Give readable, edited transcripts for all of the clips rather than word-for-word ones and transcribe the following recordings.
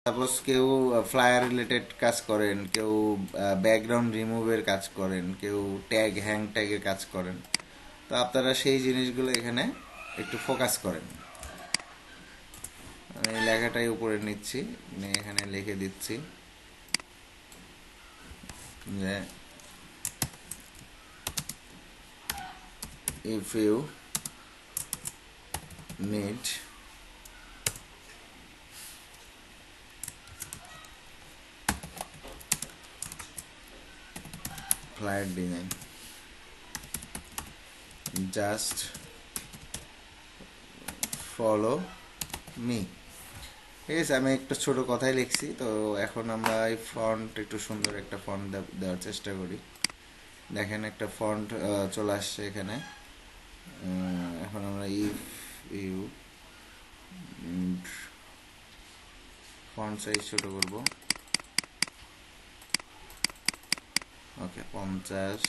Suppose কেউ flyer related কাজ করেন, কেউ ব্যাকগ্রাউন্ড রিমুভের কাজ করেন, কেউ ট্যাগ হ্যাং ট্যাগের কাজ করেন, তো আপনারা সেই জিনিসগুলো এখানে একটু ফোকাস করেন। আমি এই লেখাটাই উপরে নিচ্ছি, এখানে লিখে দিচ্ছি যে if you need flyer design just follow me। ঠিক আছে, আমি একটু ছোট কথাই লিখছি। তো এখন আমরা এই ফন্ট একটু সুন্দর একটা ফন্ট দেওয়ার চেষ্টা করি। দেখেন একটা ফন্ট চলে আসছে এখানে। এখন আমরা ইফ ইউ ফন্ট সাইজ ছোট করব। ওকে, 50।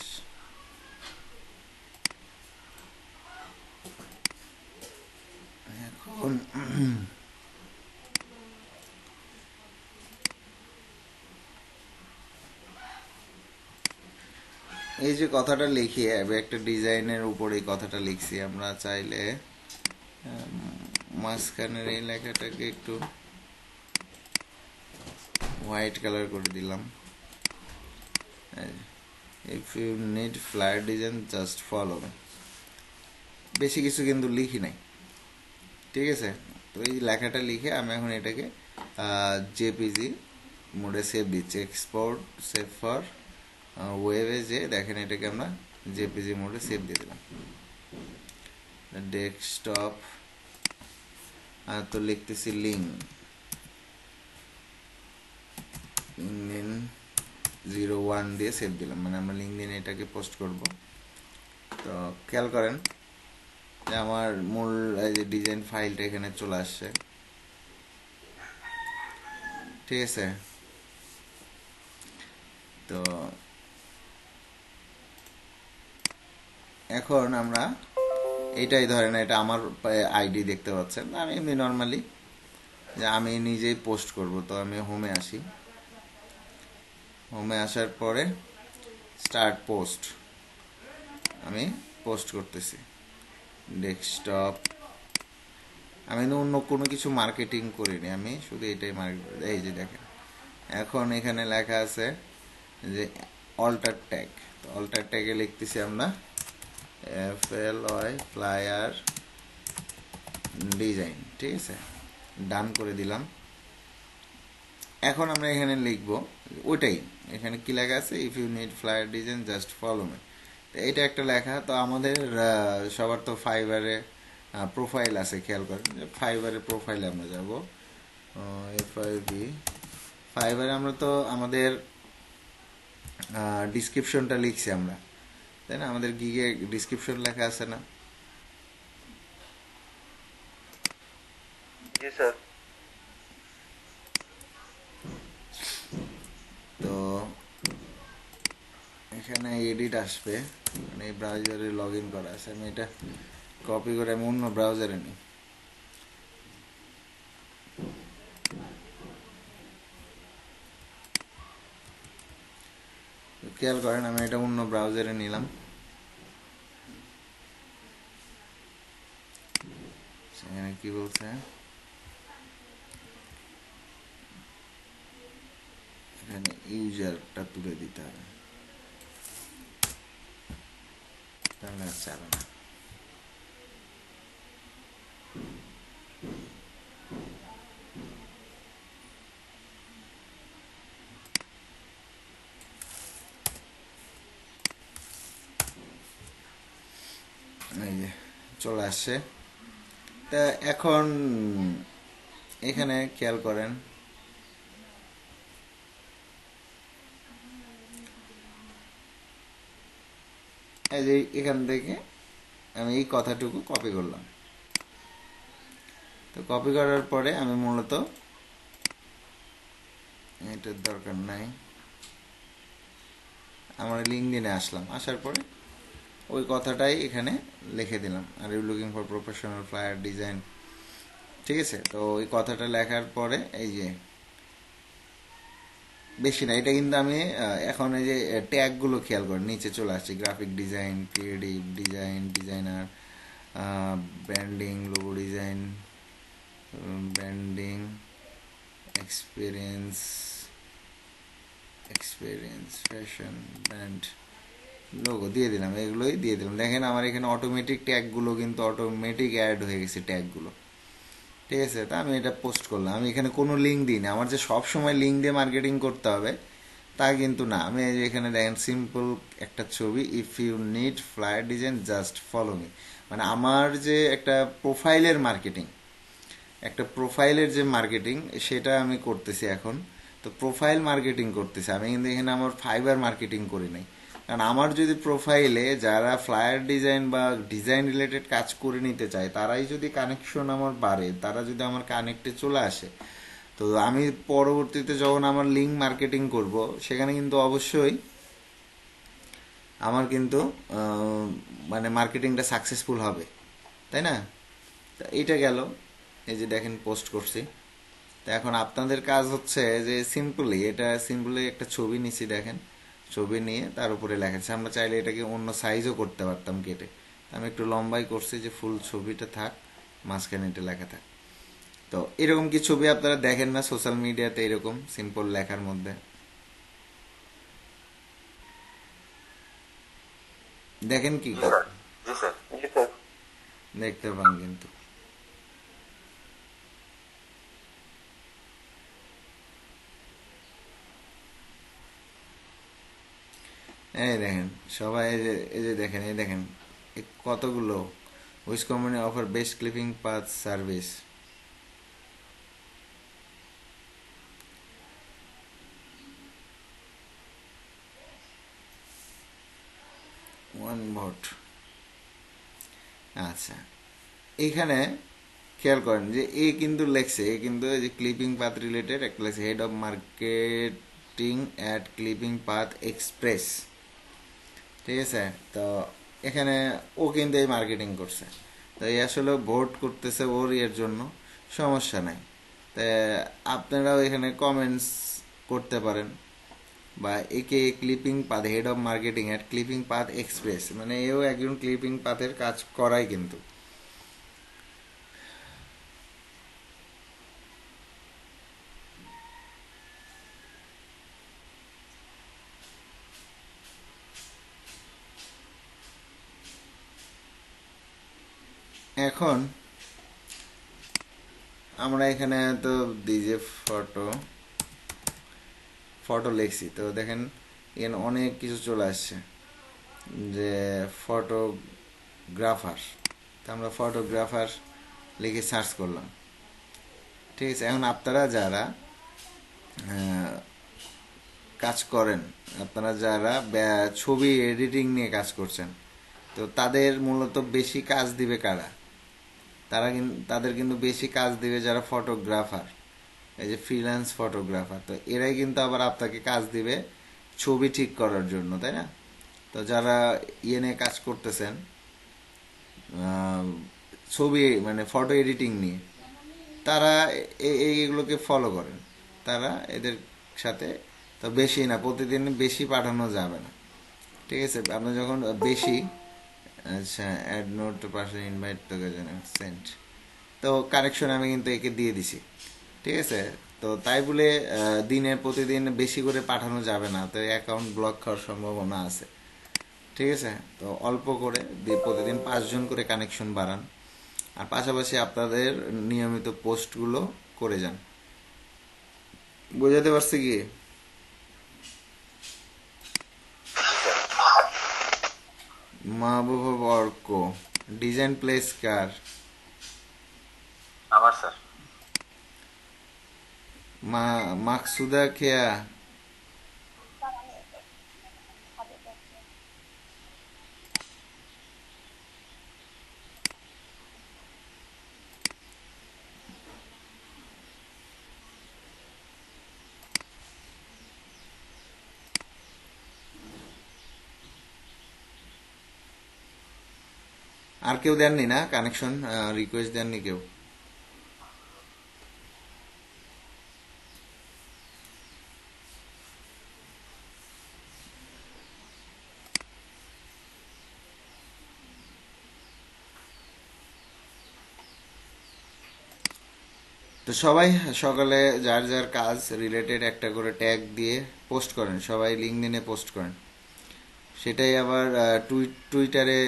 এখন এই যে কথাটা লিখি, একটা ডিজাইনের উপর এই কথাটা লিখছি, আমরা চাইলে মাঝখানের এই লেখাটাকে একটু হোয়াইট কালার করে দিলাম। If you need flyer design just follow me. বেশি কিছু কিন্তু লিখি নাই, ঠিক আছে। তো এই লেখাটা লিখে আমি এখন এটাকে জেপিজি মোডে সেভ দিচ্ছি। এক্সপোর্ট সেভ ফর ওয়েবে যে দেখেন এটাকে আমরা জেপিজি মোডে সেভ দিয়ে দিলাম। ডেস্কটপ তো লিখতেছি লিঙ্কডিন 01 দিয়ে সেভ দিলাম, মানে আমরা লিঙ্কডিন এটাকে পোস্ট করব। তো খেয়াল করেন যে আমার মূল এই যে ডিজাইন ফাইলটা এখানে চলে আসছে, ঠিক আছে। তো এখন আমরা এটাই ধরেন, এটা আমার আইডি দেখতে পাচ্ছেন। আমি এমনি নর্মালি যে আমি নিজেই পোস্ট করব। তো আমি হোমে আসি, হোমে আসার পরে স্টার্ট পোস্ট, আমি পোস্ট করতেছি ডেস্কটপ। আমি অন্য কোনো কিছু মার্কেটিং করিনি, আমি শুধু এটাই মার্কেট। এই যে দেখেন এখন এখানে লেখা আছে যে অল্টার ট্যাগ। তো অল্টার ট্যাগে লিখতেছি আমরা FLY ফ্লায়ার ডিজাইন, ঠিক আছে। ডান করে দিলাম। এখন আমরা এখানে লিখবো ওইটাই, এখানে কি লেখা আছে, if you need flyer design just follow me. এটা একটা লেখা। তো আমাদের সবার তো ফাইবারে প্রোফাইল আছে, খেয়াল করেন যে ফাইবারের প্রোফাইলে আমরা যাব। FIB ফাইবারে আমরা তো আমাদের ডিসক্রিপশনটা লিখছি আমরা, তাই না? আমাদের গিগে ডিসক্রিপশন লেখা আছে না? জি স্যার। তো এখানে এডিট আসবে, মানে এই ব্রাউজারে লগ ইন করা আছে। আমি এটা কপি করে আমি অন্য ব্রাউজারে নিই। খেয়াল করেন আমি এটা অন্য ব্রাউজারে নিলাম। সেখানে কি বলছে, এখানে ইউজারটা তুলে দিতে হবে, তাহলে আর চাবে না। এই যে চলে আসছে। তা এখন এখানে খেয়াল করেন এই যে এখান থেকে আমি এই কথাটুকু কপি করলাম। তো কপি করার পরে আমি মূলত এটার দরকার নাই, আমার লিঙ্কডিনে আসলাম। আসার পরে ওই কথাটাই এখানে লিখে দিলাম, are you looking for professional flyer design, ঠিক আছে। তো ওই কথাটা লেখার পরে এই যে বেশি না, এটা কিন্তু আমি এখন এই যে ট্যাগগুলো খেয়াল করেন, নিচে চলে আসছে graphic design, creative design, designer, branding, logo design, branding, experience, fashion, brand, logo দিয়ে দিলাম, এগুলোই দিয়ে দিলাম। দেখেন আমার এখানে অটোমেটিক ট্যাগগুলো কিন্তু অটোমেটিক অ্যাড হয়ে গেছে ট্যাগগুলো। ঠিক আছে, তা আমি এটা পোস্ট করলাম, আমি এখানে কোনো লিঙ্ক দিই না। আমার যে সব সময় লিঙ্ক দিয়ে মার্কেটিং করতে হবে তা কিন্তু না। আমি এই যে এখানে দেখেন সিম্পল একটা ছবি, if you need flyer design just follow me. মানে আমার যে একটা প্রোফাইলের মার্কেটিং, একটা প্রোফাইলের যে মার্কেটিং সেটা আমি করতেছি এখন। তো প্রোফাইল মার্কেটিং করতেছি আমি, কিন্তু এখানে আমার ফাইবার মার্কেটিং করি নাই। কারণ আমার যদি প্রোফাইলে যারা ফ্লায়ার ডিজাইন বা ডিজাইন রিলেটেড কাজ করে নিতে চায়, তারাই যদি কানেকশন আমার বাড়ে, তারা যদি আমার কানেক্টে চলে আসে, তো আমি পরবর্তীতে যখন আমার লিঙ্ক মার্কেটিং করব, সেখানে কিন্তু অবশ্যই আমার কিন্তু মানে মার্কেটিংটা সাকসেসফুল হবে, তাই না? এইটা গেল, এই যে দেখেন পোস্ট করছি। তো এখন আপনাদের কাজ হচ্ছে যে সিম্পলি একটা ছবি নিছি, দেখেন ছবি নিয়ে তার উপরে লেখাচ্ছে। আমরা চাইলে এটাকে অন্য সাইজও করতে পারতাম কেটে, আমি একটু লম্বাই করছি যে ফুল ছবিটা থাক, মাঝখানে এটা লেখা থাক। তো এরকম কি ছবি আপনারা দেখেন না সোশ্যাল মিডিয়াতে, এরকম সিম্পল লেখার মধ্যে? দেখেন কি দেখতে পান কিন্তু। এই দেখেন সবাই, এই যে দেখেন, কতগুলো, which company offer best clipping path service. One vote. আচ্ছা, এখানে খেয়াল করেন যে কিন্তু লেখছে, কিন্তু এই যে ক্লিপিং পাথ রিলেটেড একটা লেখছে, head of marketing at clipping path express. ঠিক আছে, তো এখানে ও কিন্তু এই মার্কেটিং করছে, তো এই আসলে ভোট করতেছে ওর এর জন্য, সমস্যা নাই। তা আপনারাও এখানে কমেন্টস করতে পারেন, বা একে clipping path head of marketing at clipping path express, মানে এও একজন ক্লিপিং পাথের কাজ করাই কিন্তু। এখন আমরা এখানে তো ডিজে ফটো লিখছি, তো দেখেন এখানে অনেক কিছু চলে আসছে, যে ফটোগ্রাফার। তো আমরা ফটোগ্রাফার লিখে সার্চ করলাম। ঠিক আছে, এখন আপনারা যারা কাজ করেন, আপনারা যারা ছবি এডিটিং নিয়ে কাজ করছেন, তো তাদের মূলত বেশি কাজ দিবে কারা? তাদের কিন্তু বেশি কাজ দিবে যারা ফটোগ্রাফার, এই যে ফ্রিল্যান্স ফটোগ্রাফার। তো এরাই কিন্তু আবার আপনাকে কাজ দিবে ছবি ঠিক করার জন্য, তাই না? তো যারা নিয়ে কাজ করতেছেন, ছবি মানে ফটো এডিটিং নিয়ে, তারা এইগুলোকে ফলো করেন, তারা এদের সাথে। তো বেশি না, প্রতিদিন বেশি পাঠানো যাবে না। ঠিক আছে, আপনি যখন বেশি, আচ্ছা অ্যাড নোট পাশে ইনভাইট তোকে সেন্ট, তো কানেকশন আমি কিন্তু একে দিয়ে দিছি। ঠিক আছে, তো তাই বলে দিনে প্রতিদিন বেশি করে পাঠানো যাবে না, তো অ্যাকাউন্ট ব্লক খাওয়ার সম্ভাবনা আছে। ঠিক আছে, তো অল্প করে প্রতিদিন 5 জন করে কানেকশন বাড়ান, আর পাশাপাশি আপনাদের নিয়মিত পোস্টগুলো করে যান। বোঝাতে পারছি কি? মাহবুব অর্ক, ডিজাইন প্লেস কার? আমার স্যার। মাকসুদা খেয়া, আর কেউ দেননি না কানেকশন, রিকোয়েস্ট দেননি কেউ? তো সবাই সকালে যার যার কাজ রিলেটেড একটা করে ট্যাগ দিয়ে পোস্ট করেন, সবাই লিঙ্কডইনে পোস্ট করেন। সেটাই আবার টুইটারে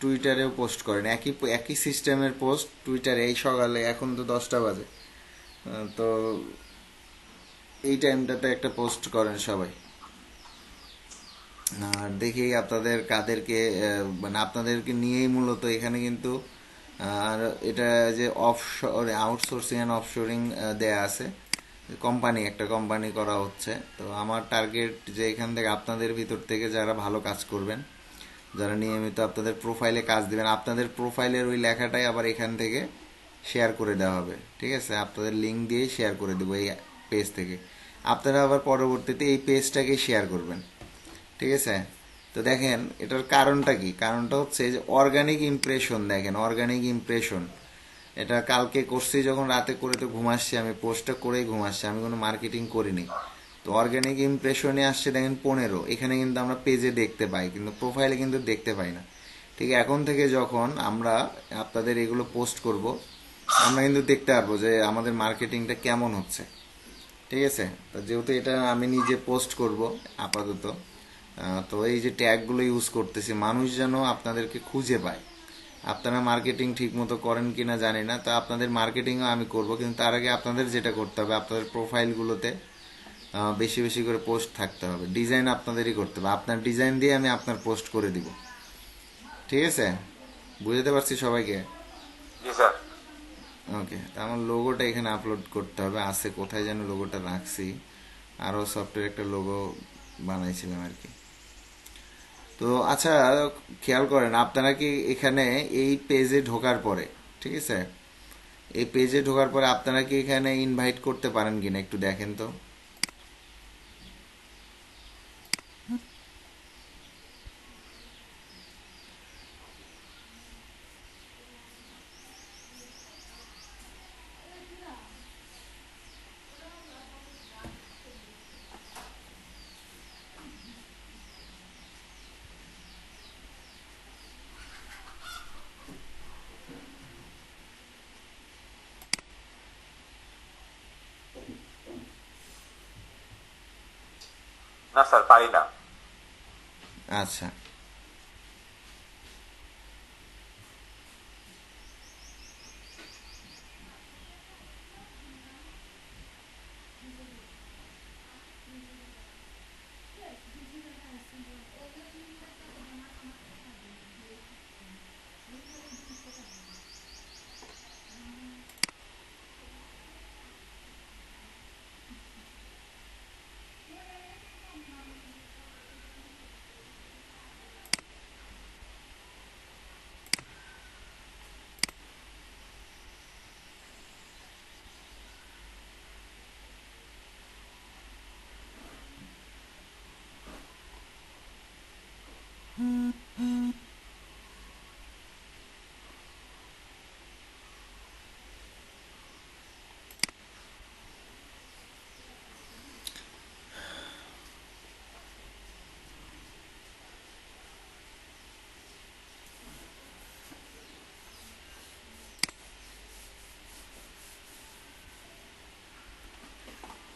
টুইটারেও পোস্ট করেন, একই একই সিস্টেমের পোস্ট টুইটারে। এই সকালে এখন তো 10টা বাজে, তো এই টাইমটাতে একটা পোস্ট করেন সবাই। আর দেখি আপনাদের কাদেরকে মানে আপনাদেরকে নিয়েই মূলত এখানে কিন্তু আর এটা যে অফশোর আউটসোর্সিং অ্যান্ড অফশোরিং দেয়া আছে, কোম্পানি একটা কোম্পানি করা হচ্ছে। তো আমার টার্গেট যে এখান থেকে আপনাদের ভিতর থেকে যারা ভালো কাজ করবেন, যারা নিয়মিত আপনাদের প্রোফাইলে কাজ দিবেন, আপনাদের প্রোফাইলের ওই লেখাটাই আবার এখান থেকে শেয়ার করে দেওয়া হবে। ঠিক আছে, আপনাদের লিঙ্ক দিয়েই শেয়ার করে দেবো এই পেজ থেকে। আপনারা আবার পরবর্তীতে এই পেজটাকে শেয়ার করবেন। ঠিক আছে, তো দেখেন এটার কারণটা কি? কারণটা হচ্ছে যে অর্গানিক ইমপ্রেশন। দেখেন অর্গানিক ইমপ্রেশন, এটা কালকে করছি যখন রাতে করে, তো ঘুমাচ্ছি আমি, পোস্টটা করেই ঘুমাচ্ছি, আমি কোনো মার্কেটিং করিনি। তো অর্গানিক ইমপ্রেশনে আসছে দেখেন 15। এখানে কিন্তু আমরা পেজে দেখতে পাই, কিন্তু প্রোফাইলে কিন্তু দেখতে পাই না। ঠিক এখন থেকে যখন আমরা আপনাদের এগুলো পোস্ট করব, আমরা কিন্তু দেখতে পারবো যে আমাদের মার্কেটিংটা কেমন হচ্ছে। ঠিক আছে, তো যেহেতু এটা আমি নিজে পোস্ট করব আপাতত, তো এই যে ট্যাগগুলো ইউজ করতেছি, মানুষ যেন আপনাদেরকে খুঁজে পায়। আপনারা মার্কেটিং ঠিক মতো করেন কিনা জানি না, তো আপনাদের মার্কেটিংও আমি করব, কিন্তু তার আগে আপনাদের যেটা করতে হবে, আপনাদের প্রোফাইলগুলোতে বেশি বেশি করে পোস্ট থাকতে হবে। ডিজাইন আপনাদেরই করতে হবে, আপনার ডিজাইন দিয়ে আমি আপনার পোস্ট করে দিব। ঠিক আছে, বুঝতে পারছি সবাইকে? জি স্যার। ওকে, তা আমার লোগোটা এখানে আপলোড করতে হবে, আছে কোথায় যেন লোগোটা রাখছি, আরও সফটওয়্যার একটা লোগো বানাইছিলাম আর কি। তো আচ্ছা, খেয়াল করেন আপনারা কি এখানে এই পেজে ঢোকার পরে, ঠিক আছে, এই পেজে ঢোকার পরে আপনারা কি এখানে ইনভাইট করতে পারেন কিনা একটু দেখেন তো। না স্যার, পারি না। আচ্ছা,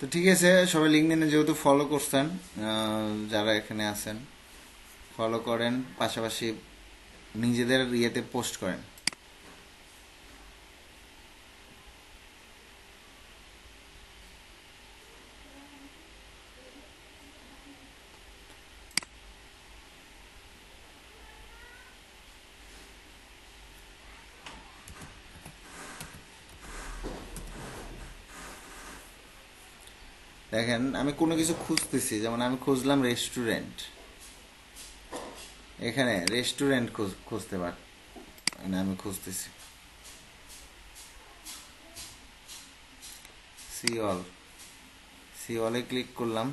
তো ঠিক আছে, সবাই লিঙ্কডইনে যেহেতু ফলো করছেন, যারা এখানে আছেন ফলো করেন, পাশাপাশি নিজেদের ইয়েতে পোস্ট করেন। দেখেন আমি কোনো কিছু খুঁজতেছি, যেমন আমি খুঁজলাম রেস্টুরেন্ট, এখানে রেস্টুরেন্ট খুঁজতে পার, মানে আমি খুঁজতেছি সি অল, সি অলে ক্লিক করলাম।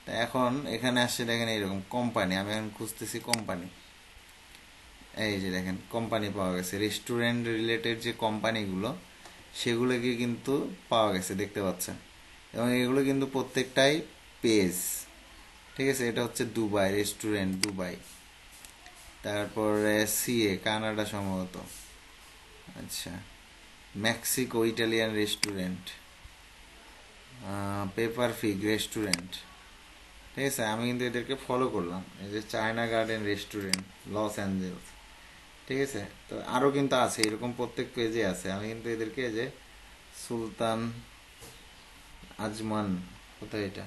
তা এখন এখানে আসছে দেখেন এইরকম কোম্পানি, আমি এখন খুঁজতেছি কোম্পানি। এই যে দেখেন কোম্পানি পাওয়া গেছে, রেস্টুরেন্ট রিলেটেড যে কোম্পানিগুলো সেগুলোকে কিন্তু পাওয়া গেছে, দেখতে পাচ্ছেন। এবং এগুলো কিন্তু প্রত্যেকটাই পেজ। ঠিক আছে, এটা হচ্ছে দুবাই, রেস্টুরেন্ট দুবাই। তারপরে সিএ কানাডা সম্ভবত। আচ্ছা, Mexico Italian restaurant, Pepper Fig restaurant. ঠিক আছে, আমি কিন্তু এদেরকে ফলো করলাম। এই যে China Garden restaurant, Los Angeles. ঠিক আছে, তো আরও কিন্তু আছে, এরকম প্রত্যেক পেজে আছে। আমি কিন্তু এদেরকে যে সুলতান আজমান, কোথায় এটা,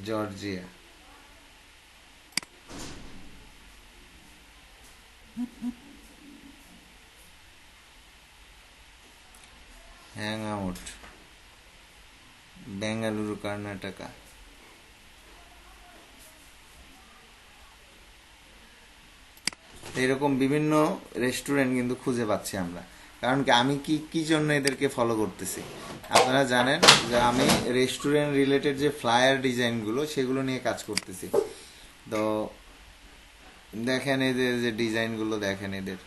Georgia. Hang out, Bengaluru Karnataka. এরকম বিভিন্ন রেস্টুরেন্ট কিন্তু খুঁজে পাচ্ছি আমরা। কারণ কি, আমি কি কি জন্য এদেরকে ফলো করতেছি আপনারা জানেন, যে আমি রেস্টুরেন্ট রিলেটেড যে ফ্লায়ার ডিজাইনগুলো সেগুলো নিয়ে কাজ করতেছি। তো দেখেন এদের যে ডিজাইনগুলো, দেখেন এদের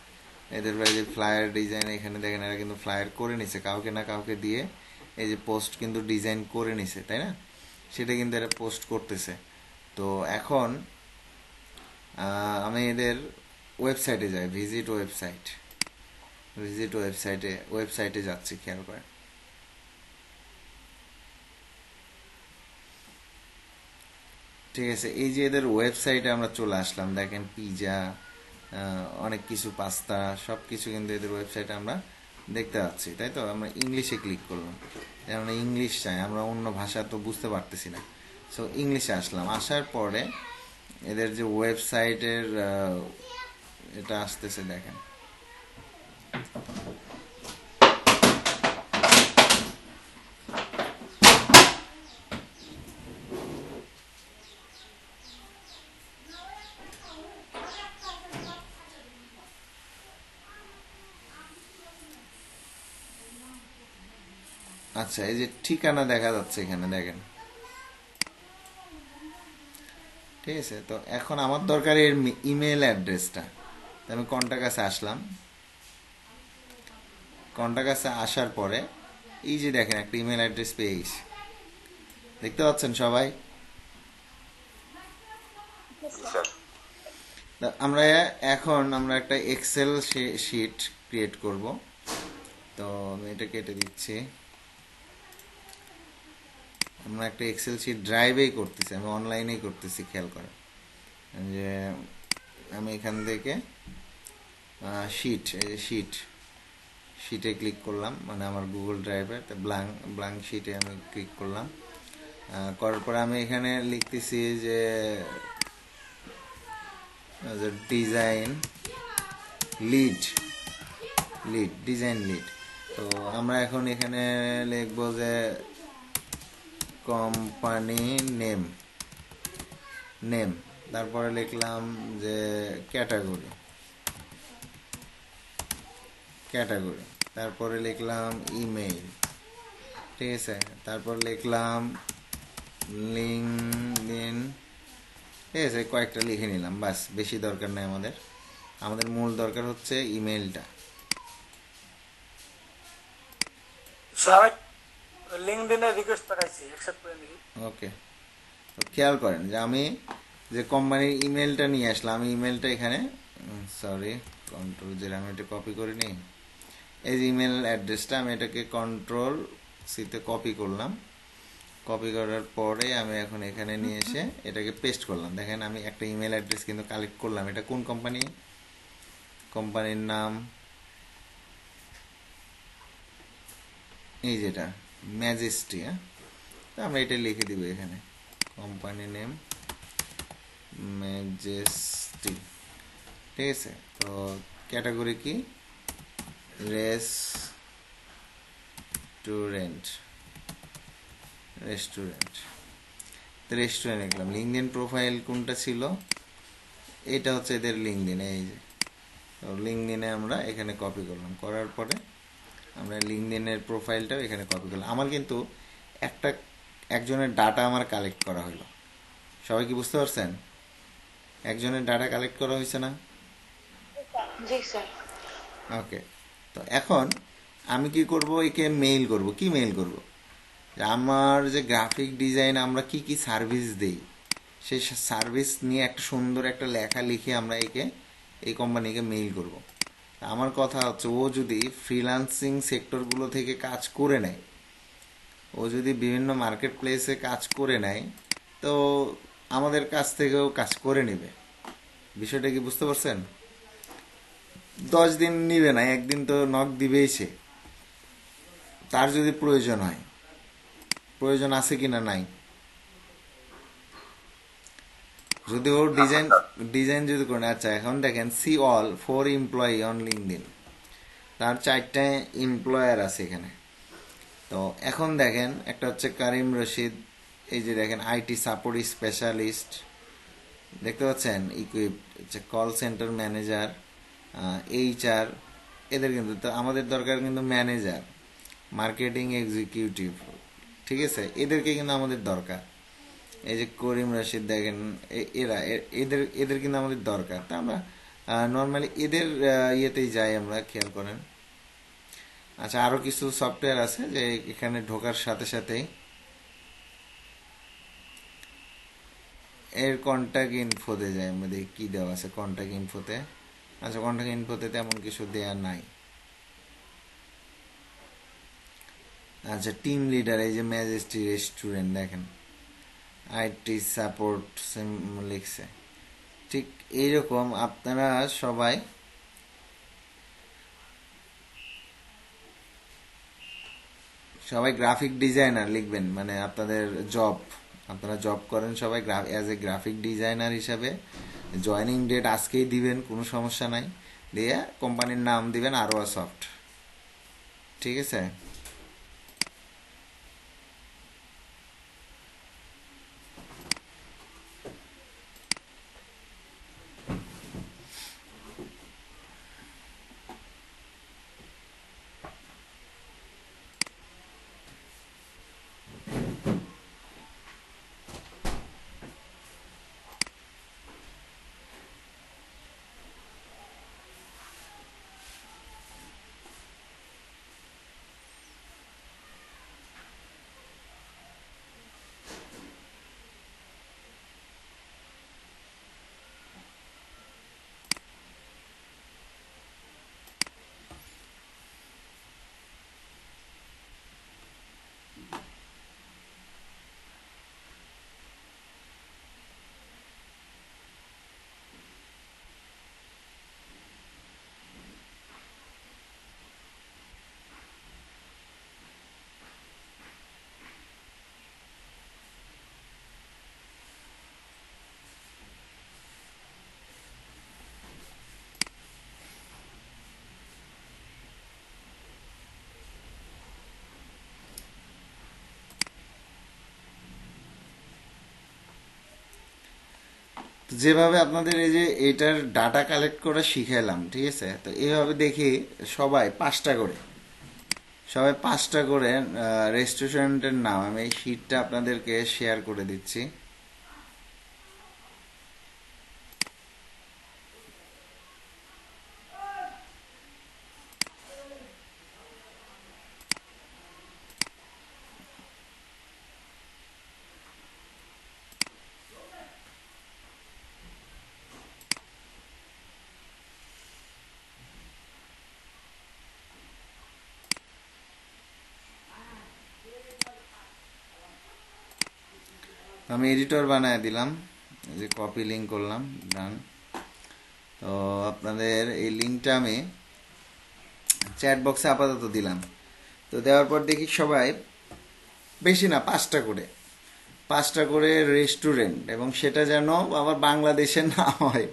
এদের যে ফ্লায়ার ডিজাইন, এখানে দেখেন এরা কিন্তু ফ্লায়ার করে নিছে কাউকে না কাউকে দিয়ে। এই যে পোস্ট কিন্তু ডিজাইন করে নিছে, তাই না? সেটা কিন্তু এরা পোস্ট করতেছে। তো এখন আমি এদের ওয়েবসাইটে যাই, ওয়েবসাইটে যাচ্ছি, খেয়াল করেন। ঠিক আছে, এই যে এদের ওয়েবসাইটে আমরা চলে আসলাম। দেখেন পিজা, অনেক কিছু, পাস্তা, সব কিছু কিন্তু এদের ওয়েবসাইটে আমরা দেখতে পাচ্ছি, তাই তো? আমরা ইংলিশে ক্লিক করলাম, আমরা ইংলিশ চাই, আমরা অন্য ভাষা তো বুঝতে পারতেছি না। সো ইংলিশে আসলাম, আসার পরে এদের যে ওয়েবসাইটের এটা আসতেছে, দেখেন। আচ্ছা, এই যে ঠিকানা দেখা যাচ্ছে এখানে, দেখেন। ঠিক আছে, তো এখন আমার দরকার এর ইমেল অ্যাড্রেসটা। আমি কন্টাক্টে আসলাম, কন্টাক্টে আসার পরে এই যে দেখেন একটা ইমেল অ্যাড্রেস পেয়ে গেছি, দেখতে পাচ্ছেন সবাই? জি স্যার। তা আমরা এখন একটা এক্সেল শিট ক্রিয়েট করব। তো আমি এটা কেটে দিচ্ছি। আমরা একটা এক্সেল শিট ড্রাইভেই করতেছি, আমি অনলাইনেই করতেছি, খেয়াল করেন যে আমি এখান থেকে শিট, এই যে শিটে ক্লিক করলাম, মানে আমার গুগল ড্রাইভে ব্ল্যাঙ্ক শিটে আমি ক্লিক করলাম। করার পরে আমি এখানে লিখতেছি যে ডিজাইন ডিজাইন লিড। তো আমরা এখন এখানে লিখব যে কোম্পানি নেম, তারপরে লিখলাম যে ক্যাটাগরি, তারপরে লিখলাম ইমেইল। ঠিক আছে, তারপর লিখলাম লিঙ্কডইন। ঠিক আছে, কয়েকটা লিখে নিলাম, বাস, বেশি দরকার নেই আমাদের মূল দরকার হচ্ছে ইমেইলটা। লিংকডইনে রিকোয়েস্ট পাঠাইছি, অ্যাকসেপ্ট করে নিবি। ওকে, তো খেয়াল করেন যে আমি যে কোম্পানির ইমেলটা নিয়ে আসলাম, আমি ইমেলটা এখানে, সরি, কন্ট্রোল যে আমি এটা কপি করে নিই। এই যে ইমেল অ্যাড্রেসটা, আমি এটাকে কন্ট্রোল সিতে কপি করলাম। কপি করার পরে আমি এখন এখানে নিয়ে এসে এটাকে পেস্ট করলাম। দেখেন আমি একটা ইমেল অ্যাড্রেস কিন্তু কালেক্ট করলাম। এটা কোন কোম্পানি? কোম্পানির নাম এই যেটা ম্যাজেস্টি। হ্যাঁ, তো আমরা এটা লিখে দিব এখানে, কোম্পানি নেম ম্যাজেস্টি। ঠিক আছে, তো ক্যাটাগরি কি? রেস্টুরেন্ট। লিখলাম। লিঙ্কডইন প্রোফাইল কোনটা ছিল? এটা হচ্ছে এদের লিঙ্কডইন, এই যে। তো লিঙ্কডইনে আমরা এখানে কপি করলাম, করার পরে আমরা লিঙ্কডইনের প্রোফাইলটাও এখানে কপি করলাম। আমার কিন্তু একজনের ডাটা আমার কালেক্ট করা হলো। সবাই কি বুঝতে পারছেন? একজনের ডাটা কালেক্ট করা হয়েছে না? জি স্যার। ওকে, তো এখন আমি কি করব? একে মেইল করব। কি মেইল করব? যে আমার যে গ্রাফিক ডিজাইন আমরা কি কি সার্ভিস দেই, সেই সার্ভিস নিয়ে একটা সুন্দর একটা লেখা লিখে আমরা এই কোম্পানিকে মেইল করব। আমার কথা হচ্ছে, ও যদি ফ্রিল্যান্সিং সেক্টরগুলো থেকে কাজ করে নেয়, ও যদি বিভিন্ন মার্কেট প্লেসে কাজ করে নেয়, তো আমাদের কাছ থেকেও কাজ করে নেবে। বিষয়টা কি বুঝতে পারছেন? 10 দিন নিবে না, একদিন তো নক দিবেই সে। তার যদি প্রয়োজন হয়, প্রয়োজন আছে কিনা নাই, যদি ওর ডিজাইন ডিজাইন যদি করে। আচ্ছা, এখন দেখেন see all 4 employee on LinkedIn, তার 4টা এমপ্লয়ার আছে এখানে। তো এখন দেখেন, একটা হচ্ছে কারিম রশিদ, এই যে দেখেন আইটি সাপোর্ট স্পেশালিস্ট, দেখতে পাচ্ছেন, ইকুইপ হচ্ছে কল সেন্টার ম্যানেজার, HR। এদের কিন্তু, তো আমাদের দরকার কিন্তু ম্যানেজার, মার্কেটিং এক্সিকিউটিভ, ঠিক আছে, এদেরকে কিন্তু আমাদের দরকার। এই যে করিম রশিদ দেখেন, এদের এদের কিন্তু আমাদের দরকার। তা আমরা নর্মালি এদের ইয়েতেই যাই আমরা, খেয়াল করেন। আচ্ছা, আরো কিছু সফটওয়্যার আছে যে এখানে ঢোকার সাথে সাথেই এর কন্ট্যাক্ট ইনফোতে যায়, আমরা দেখি কি দেওয়া আছে কন্ট্যাক্ট ইনফোতে। আচ্ছা, কন্ট্যাক্ট ইনফোতে তেমন কিছু দেয়া নাই। আচ্ছা, টিম লিডার, এই যে ম্যাজেস্টি রেস্টুরেন্ট দেখেন, আইটি সাপোর্ট লিখছে। ঠিক এইরকম আপনারা সবাই গ্রাফিক ডিজাইনার লিখবেন, মানে আপনাদের জব, আপনারা জব করেন সবাই অ্যাজ এ গ্রাফিক ডিজাইনার হিসাবে। জয়নিং ডেট আজকেই দিবেন, কোনো সমস্যা নাই, দিয়ে কোম্পানির নাম দিবেন আরোয়া সফট, ঠিক আছে। তো যেভাবে আপনাদের এই যে এটার ডাটা কালেক্ট করে শিখাইলাম, ঠিক আছে, তো এইভাবে দেখি সবাই 5টা করে রেস্টুরেন্টের নাম, আমি এই শিটটা আপনাদেরকে শেয়ার করে দিচ্ছি। আমি এডিটর বানায় দিলাম, এই যে কপি লিঙ্ক করলাম, ডান। তো আপনাদের এই লিঙ্কটা আমি চ্যাট বক্সে আপাতত দিলাম। তো দেওয়ার পর দেখি সবাই, বেশি না, 5টা করে রেস্টুরেন্ট, এবং সেটা যেন আবার বাংলাদেশে না হয়।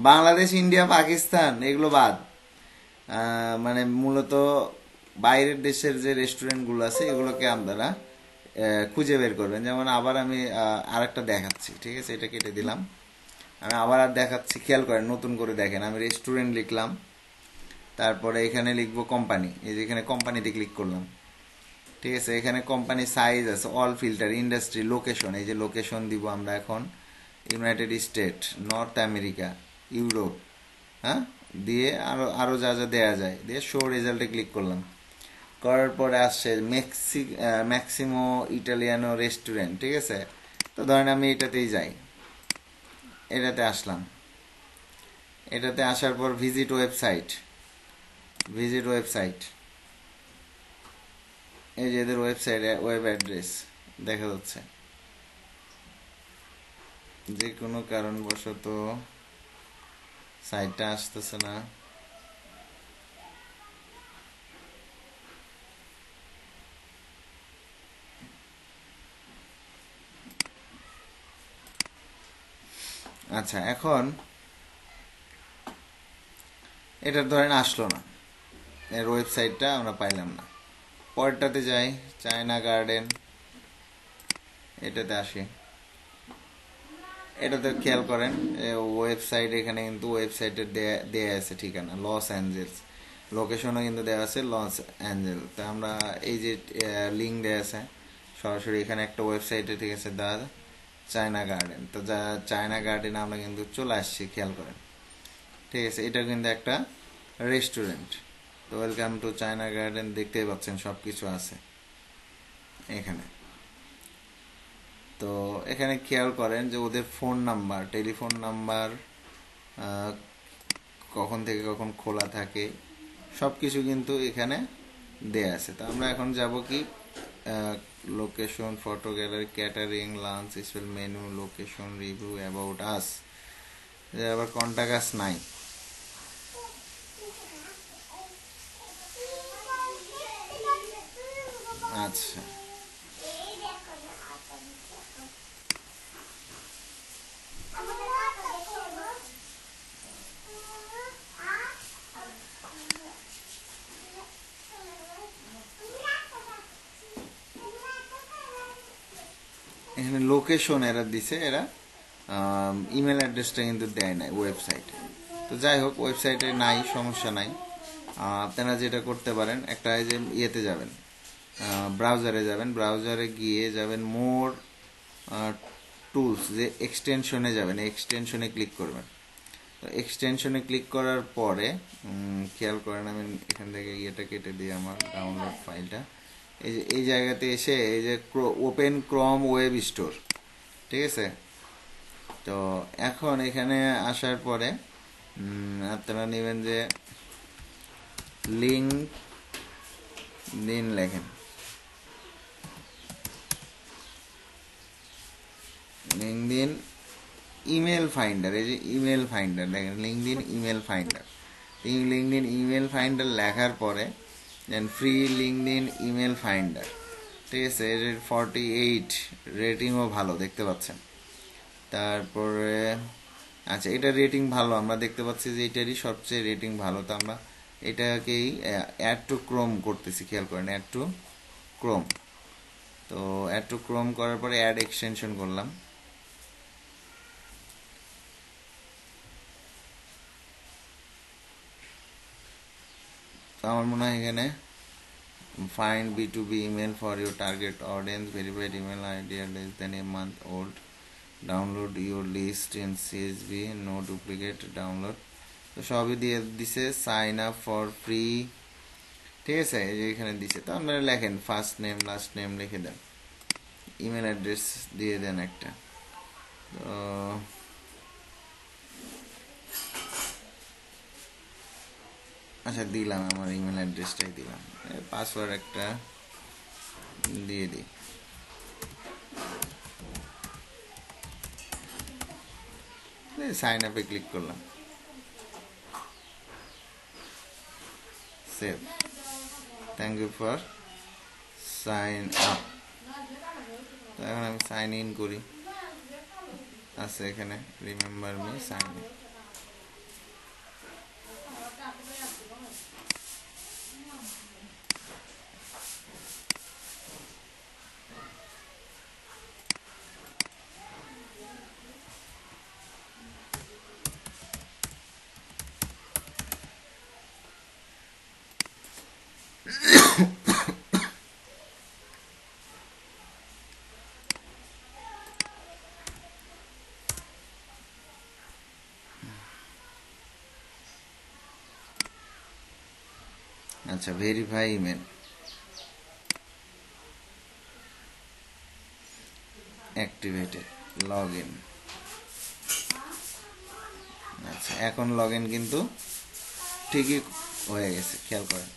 বাংলাদেশ, ইন্ডিয়া, পাকিস্তান এগুলো বাদ, মানে মূলত বাইরের দেশের যে রেস্টুরেন্টগুলো আছে এগুলোকে আপনারা খুঁজে বের করবেন। যেমন আবার আমি আরেকটা দেখাচ্ছি, ঠিক আছে, এটা কেটে দিলাম, আমি আবার আর দেখাচ্ছি, খেয়াল করেন, নতুন করে দেখেন। আমি রেস্টুরেন্ট লিখলাম, তারপরে এখানে লিখবো কোম্পানি, এই যে এখানে কোম্পানিতে ক্লিক করলাম, ঠিক আছে। এখানে কোম্পানি সাইজ আছে, অল ফিল্টার, ইন্ডাস্ট্রি, লোকেশন, এই যে লোকেশন দিব আমরা এখন, United state, north America, Europe, হ্যাঁ, দিয়ে আরো আরো যা যা দেয়া যায়, দিয়ে শো রেজাল্টে ক্লিক করলাম। করার পরে আসছে ম্যাক্সিমো ইটালিয়ানো রেস্টুরেন্ট, ঠিক আছে। তো ধরেন আমি এটাতেই যাই, এটাতে আসলাম, এটাতে আসার পর ভিজিট ওয়েবসাইট, এই যে এদের ওয়েবসাইট, ওয়েব অ্যাড্রেস দেখা যাচ্ছে। যে কোনো কারণবশত সাইটটা আসতেছে না। আচ্ছা, এখন এটা ধরেন আসলো না, এর ওয়েবসাইটটা আমরা পাইলাম না। পরেরটাতে যাই, চায়না গার্ডেন, এটাতে আসি। এটাতে খেয়াল করেন ওয়েবসাইট, এখানে কিন্তু ওয়েবসাইটের দেয়া আছে ঠিকানা লস অ্যাঞ্জেলস, লোকেশনও কিন্তু দেওয়া আছে লস অ্যাঞ্জেল। তা আমরা এই যে লিঙ্ক দেওয়া আছে সরাসরি এখানে একটা ওয়েবসাইটে, ঠিক আছে, দা চায়না গার্ডেন। তো যা চায়না গার্ডেনে আমরা কিন্তু চলে আসছি, খেয়াল করেন, ঠিক আছে। এটা কিন্তু একটা রেস্টুরেন্ট। তো ওয়েলকাম টু চায়না গার্ডেন, দেখতেই পাচ্ছেন সব কিছু আছে এখানে। তো এখানে খেয়াল করেন যে ওদের ফোন নাম্বার, টেলিফোন নাম্বার, কখন থেকে কখন খোলা থাকে, সব কিছু কিন্তু এখানে দেয়া আছে। তো আমরা এখন যাব কি, location, photo gallery, catering, lunch, special menu, location, review, about us, আবার কন্টাক্ট আস নাই। আচ্ছা, এখানে লোকেশন এরা দিছে, এরা ইমেল অ্যাড্রেসটা কিন্তু দেয় নাই ওয়েবসাইটে। তো যাই হোক, ওয়েবসাইটে নাই, সমস্যা নাই। আপনারা যেটা করতে পারেন, একটা এই যে ইয়েতে যাবেন, ব্রাউজারে যাবেন, ব্রাউজারে গিয়ে যাবেন মোর টুলস, যে এক্সটেনশনে যাবেন, এক্সটেনশনে ক্লিক করবেন। তো এক্সটেনশনে ক্লিক করার পরে খেয়াল করেন, আমি এখান থেকে ইয়েটা কেটে দিই, আমার ডাউনলোড ফাইলটা। এই যে এই জায়গাতে এসে এই যে ওপেন ক্রম ওয়েব স্টোর, ঠিক আছে। তো এখন এখানে আসার পরে আপনারা নেবেন যে লিঙ্ক দিন, লেখেন লিঙ্কডিন ইমেল ফাইন্ডার, এই যে ইমেল ফাইন্ডার দেখেন, LinkedIn email finder. LinkedIn email finder লেখার পরে দেন ফ্রি লিঙ্কডিন ইমেল ফাইন্ডার, ঠিক আছে। এর 48 রেটিংও ভালো, দেখতে পাচ্ছেন। তারপরে আচ্ছা, এটা রেটিং ভালো, আমরা দেখতে পাচ্ছি যে এটারই সবচেয়ে রেটিং ভালো। তো আমরা এটাকেই অ্যাড টু ক্রোম করতেছি, খেয়াল করেন, অ্যাড টু ক্রোম। তো অ্যাড টু ক্রোম করার পরে অ্যাড এক্সটেনশন করলাম। তো আমার মনে হয় এখানে find B2B email for your target audience, verified email ID less than a month old, download your list in CSV, no duplicate download। তো সবই দিয়ে দিছে, সাইন আপ ফর ফ্রি, ঠিক আছে, এই যে এখানে দিছে। তো আপনারা লেখেন ফার্স্ট নেম লাস্ট নেম লিখে দেন, ইমেল অ্যাড্রেস দিয়ে দেন একটা। তো আচ্ছা, দিলাম, আমার ইমেল অ্যাড্রেসটাই দিলাম, পাসওয়ার্ড একটা দিয়ে দিই। সাইন আপে ক্লিক করলাম, save, thank you for sign up. তো এখন আমি সাইন ইন করি, আছে এখানে রিমেম্বার মি সাইন ইন। আচ্ছা, verify email, activated log in. আচ্ছা, এখন লগ ইন কিন্তু ঠিকই হয়ে গেছে, খেয়াল করেন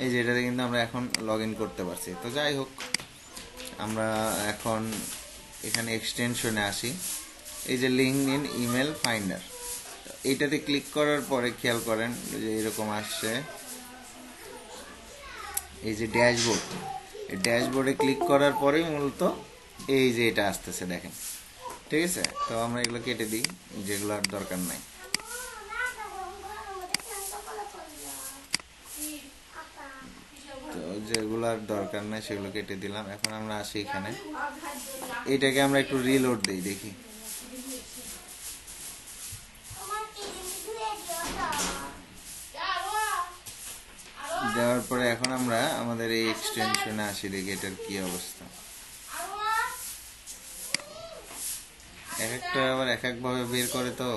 এই যে এটাতে কিন্তু আমরা এখন লগ ইন করতে পারছি। তো যাই হোক, আমরা এখন এখানে এক্সটেনশনে আসি। এই যে লিঙ্কডইন ইমেল ফাইন্ডার, এইটাতে ক্লিক করার পরে খেয়াল করেন যে এরকম আসছে, এই যে ড্যাশবোর্ড, এই ড্যাশবোর্ডে ক্লিক করার পরেই মূলত এই যে এটা আসতেছে, দেখেন। ঠিক আছে, তো আমরা এগুলো কেটে দিই, যেগুলো আর দরকার নাই। তো যেগুলো আর দরকার নাই সেগুলো কেটে দিলাম। এখন আমরা আসি এখানে, এটাকে আমরা একটু রিলোড দিই, দেখি। দেওয়ার পরে এখন আমরা আমাদের এই এক্সটেনশনে আসি, দেখি এটার কি অবস্থা। এক একটা আবার এক একভাবে বের করে তো।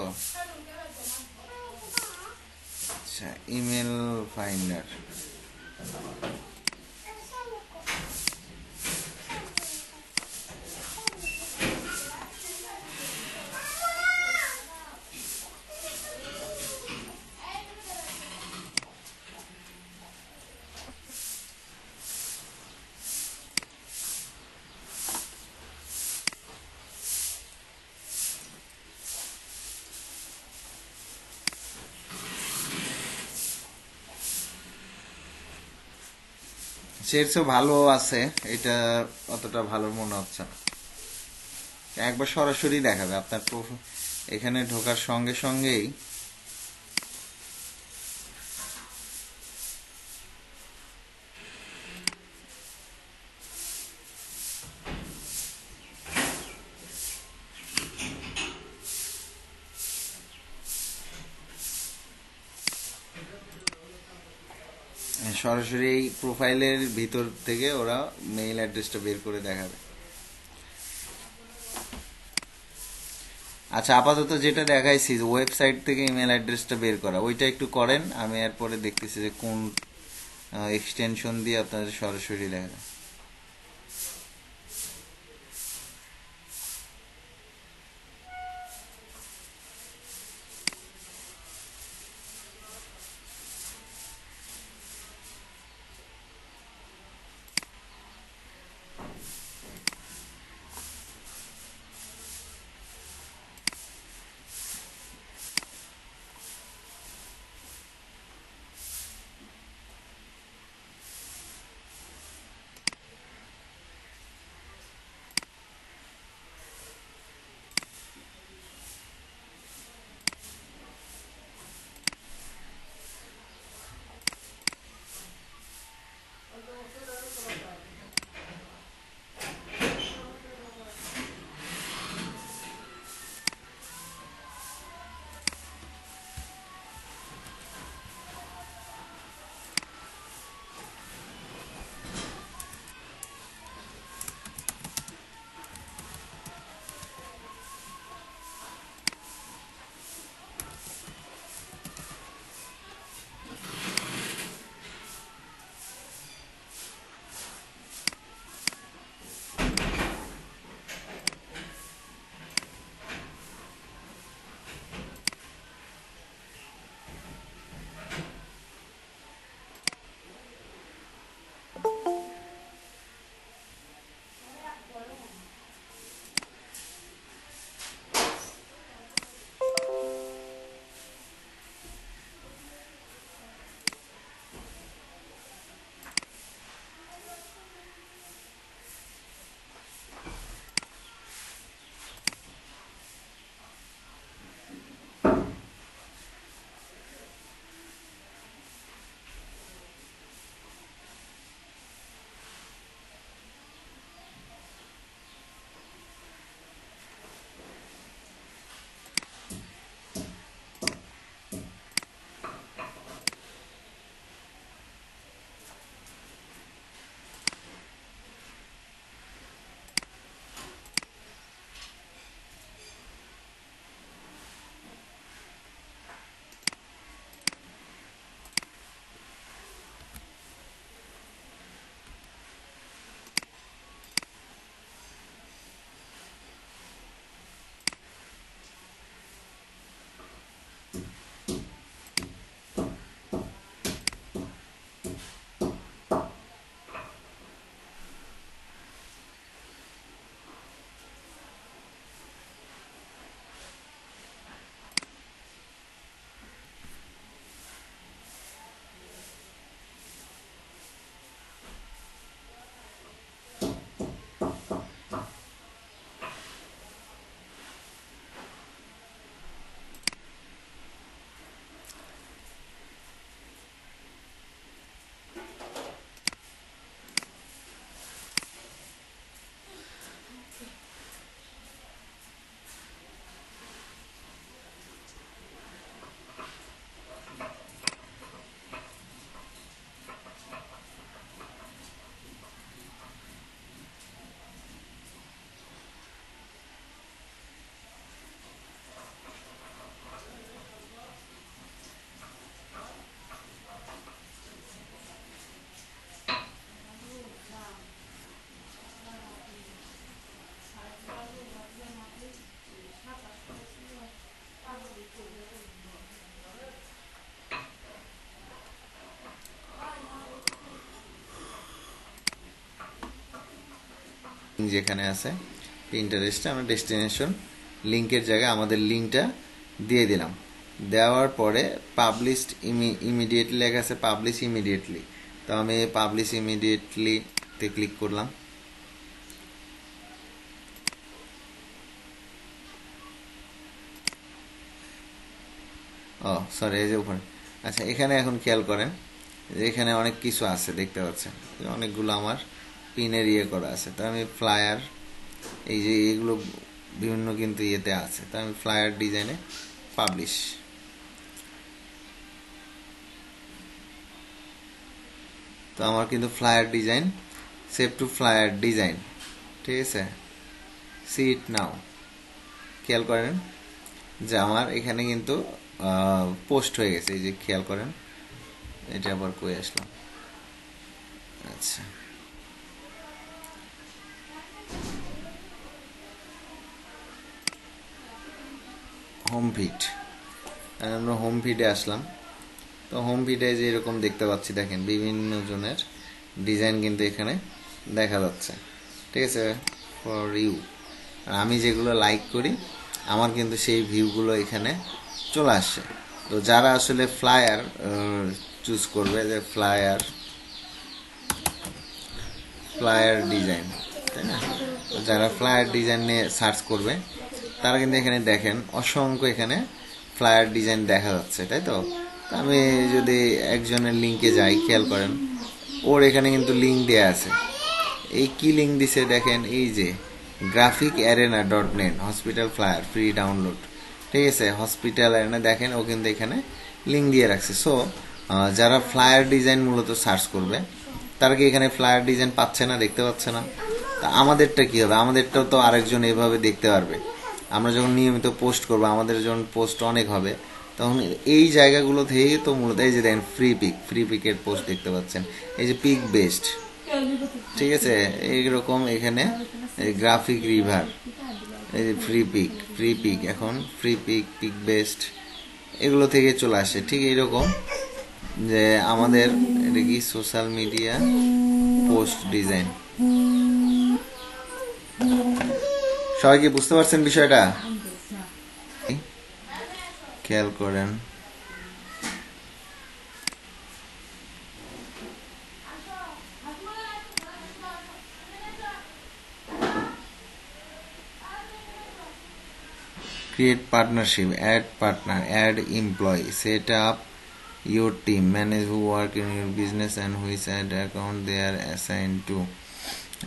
আচ্ছা, ইমেল ফাইন্ডার, সেটসও ভালো আছে, এটা অতটা ভালো মনে হচ্ছে না। একবার সরাসরি দেখাবে আপনার এখানে ঢোকার সঙ্গে সঙ্গেই। সরাসরি এই প্রোফাইলের ভিতর থেকে ওরা মেইল অ্যাড্রেসটা বের করে দেখাবে। আচ্ছা, আপাতত যেটা দেখাইছি ওয়েবসাইট থেকে ইমেল অ্যাড্রেসটা বের করা, ওইটা একটু করেন। আমি এরপরে দেখতেছি যে কোন এক্সটেনশন দিয়ে আপনাদের সরাসরি দেখা। যেখানে আছে পিন্টারেস্টে আমরা ডেস্টিনেশন লিঙ্কের জায়গায় আমাদের লিঙ্কটা দিয়ে দিলাম। দেওয়ার পরে পাবলিশড ইমিডিয়েটলি লেখা আছে পাবলিশ ইমিডিয়েটলি, তো আমি পাবলিশ ইমিডিয়েটলিতে ক্লিক করলাম। ও সরি, এই যে উপরে। আচ্ছা, এখানে এখন খেয়াল করেন এখানে অনেক কিছু আছে দেখতে পাচ্ছেন, অনেকগুলো আমার পিনের করা আছে। তো আমি ফ্লায়ার, এই যে এগুলো বিভিন্ন কিন্তু ইয়েতে আছে, তো আমি ফ্লায়ার ডিজাইনে পাবলিশ। তো আমার কিন্তু flyer design save two flyer design, ঠিক আছে। সি ইট নাও, খেয়াল করেন যে আমার এখানে কিন্তু পোস্ট হয়ে গেছে, এই যে খেয়াল করেন। এটা আবার কই আসলাম, আচ্ছা হোম ফিড, আমরা হোম ফিডে আসলাম। তো হোম ফিডে যে এরকম দেখতে পাচ্ছি, দেখেন বিভিন্ন জনের ডিজাইন কিন্তু এখানে দেখা যাচ্ছে, ঠিক আছে, ফর ইউ। আর আমি যেগুলো লাইক করি আমার কিন্তু সেই ভিউগুলো এখানে চলে আসে। তো যারা আসলে ফ্লায়ার চুজ করবে, যে ফ্লায়ার ডিজাইন, তাই না, তো যারা ফ্লায়ার ডিজাইন নিয়ে সার্চ করবে তারা কিন্তু এখানে দেখেন অসংখ্য এখানে ফ্লায়ার ডিজাইন দেখা যাচ্ছে, তাই তো। আমি যদি একজনের লিঙ্কে যাই, খেয়াল করেন ওর এখানে কিন্তু লিঙ্ক দেওয়া আছে। এই কি লিঙ্ক দিছে দেখেন, এই যে graphicArena.net hospital flyer free download, ঠিক আছে, হসপিটাল অ্যারেনা দেখেন ও কিন্তু এখানে লিঙ্ক দিয়ে রাখছে। সো যারা ফ্লায়ার ডিজাইন মূলত সার্চ করবে তারা কি এখানে ফ্লায়ার ডিজাইন পাচ্ছে না, দেখতে পাচ্ছে না? তা আমাদেরটা কি হবে, আমাদেরটাও তো আরেকজন এভাবে দেখতে পারবে। আমরা যখন নিয়মিত পোস্ট করবো, আমাদের যখন পোস্ট অনেক হবে, তখন এই জায়গাগুলো থেকেই তো মূলত, এই যে দেখেন ফ্রি পিকের পোস্ট দেখতে পাচ্ছেন, এই যে পিক বেস্ট, ঠিক আছে, এইরকম এখানে গ্রাফিক রিভার, এই যে ফ্রি পিক এখন ফ্রি পিক বেস্ট, এগুলো থেকে চলে আসে। ঠিক এইরকম যে আমাদের এটা কি সোশ্যাল মিডিয়া পোস্ট ডিজাইন, সবাই কি বুঝতে পারছেন বিষয়টা? খেয়াল করেন create partnership, add partner, add employee, set up your team, manage who work in your business and which ad account they are assigned to।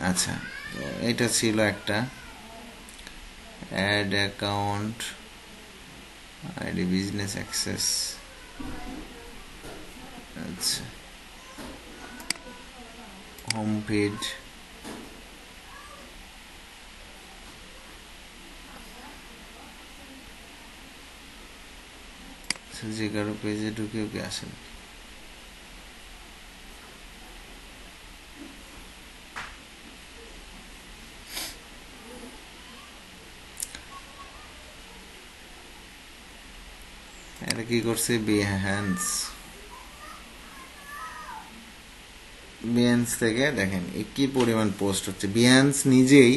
আচ্ছা, তো এটা ছিল একটা add account ID business access। আচ্ছা, home feed, যে কারো পেজে ঢুকে ওকে আসেন। এটা কি করছে, বিহান্স থেকে দেখেন কি পরিমাণ পোস্ট হচ্ছে। বিহান্স নিজেই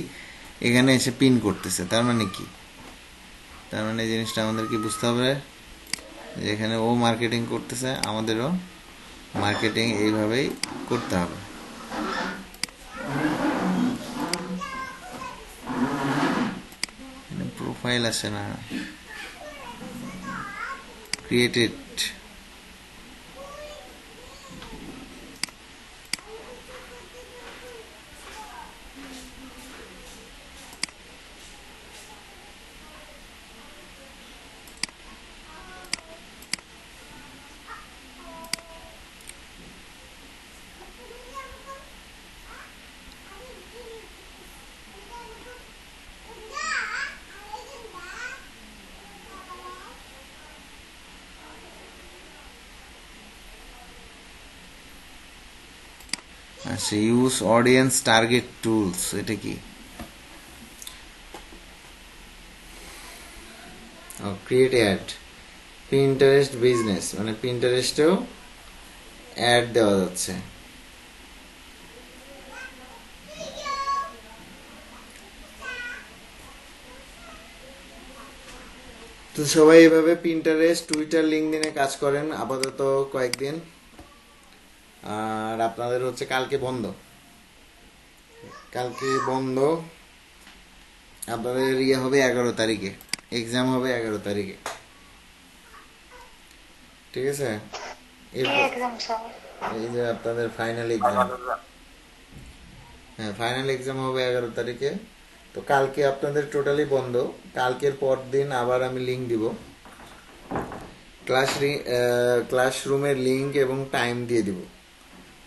এখানে এসে পিন করতেছে, তার মানে কি, তার মানে এই জিনিসটা আমাদের কি বুঝতে হবে, যেখানে ও মার্কেটিং করতেছে আমাদেরও মার্কেটিং এইভাবেই করতে হবে। প্রোফাইল আসে না, ক্রিয়েটেড, আচ্ছা, ইউজ অডিয়েন্স টার্গেট টুলস, এটা কি, ক্রিয়েট অ্যাড, পিন্টারেস্ট বিজনেস, মানে পিন্টারেস্টেও অ্যাড দেওয়া যাচ্ছে। তো সবাই এভাবে পিন্টারেস্ট, টুইটার, লিঙ্কডইনে কাজ করেন আপাতত কয়েকদিন। আর আপনাদের হচ্ছে কালকে বন্ধ, আপনাদের ইয়ে হবে 11 তারিখে, এক্সাম হবে 11 তারিখে, ঠিক আছে? কি এরপর এক্সাম স্যার? এই যে আপনাদের ফাইনাল এক্সাম, হ্যাঁ ফাইনাল এক্সাম হবে 11 তারিখে। তো কালকে আপনাদের টোটালি বন্ধ। কালকের পর দিন আবার আমি লিঙ্ক দিব, ক্লাসরুমের লিঙ্ক এবং টাইম দিয়ে দিব,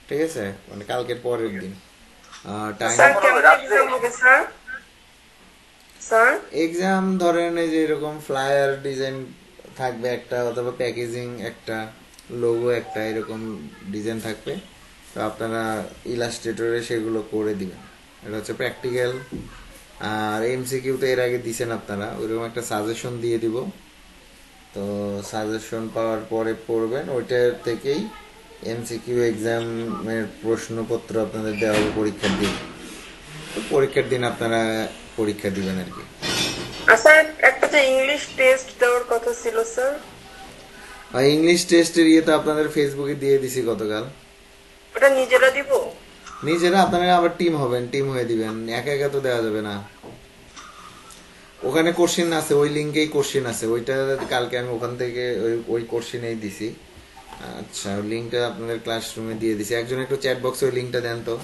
ঠিক আছে? মানে কালকের পরের দিন টাইম। স্যার কেমন এক্সাম হবে স্যার? স্যার এক্সাম ধরেন এই যে এরকম ফ্লায়ার ডিজাইন থাকবে একটা, অথবা প্যাকেজিং একটা, লোগো একটা, এরকম ডিজাইন থাকবে। তো আপনারা ইলাস্ট্রেটরে সেগুলো করে দিবেন। এটা হচ্ছে প্র্যাকটিক্যাল। আর এমসিকিউ তো এর আগে দিছেন আপনারা, ওইরকম একটা সাজেশন দিয়ে দিব। তো সাজেশন পাওয়ার পরে পড়বেন, ওইটার থেকেই এমসিকিউ এক্সামের প্রশ্নপত্র আপনাদের দেওয়া হবে পরীক্ষার দিন। তো পরীক্ষার দিন আপনারা পরীক্ষা দিবেন আর কি। আর স্যার একটা যে ইংলিশ টেস্ট দেওয়ার কথা ছিল স্যার, আর ইংলিশ টেস্টের ইয়ে তো আপনাদের ফেসবুকে দিয়ে দিছি গতকাল। ওটা নিজেরা দিব? নিজেরা আপনারা আবার টিম হবেন, টিম হয়ে দিবেন, একা একা তো দেওয়া যাবে না। ওখানে কোশ্চিন আছে, ওই লিঙ্কেই কোশ্চিন আছে, ওইটা কালকে আমি ওখান থেকে ওই কোশ্চিনেই দিছি। আচ্ছা, ওই লিঙ্কটা আপনাদের ক্লাসরুমে দিয়ে দিছি। একজন একটু চ্যাট বক্সে ওই লিঙ্কটা দেন তো।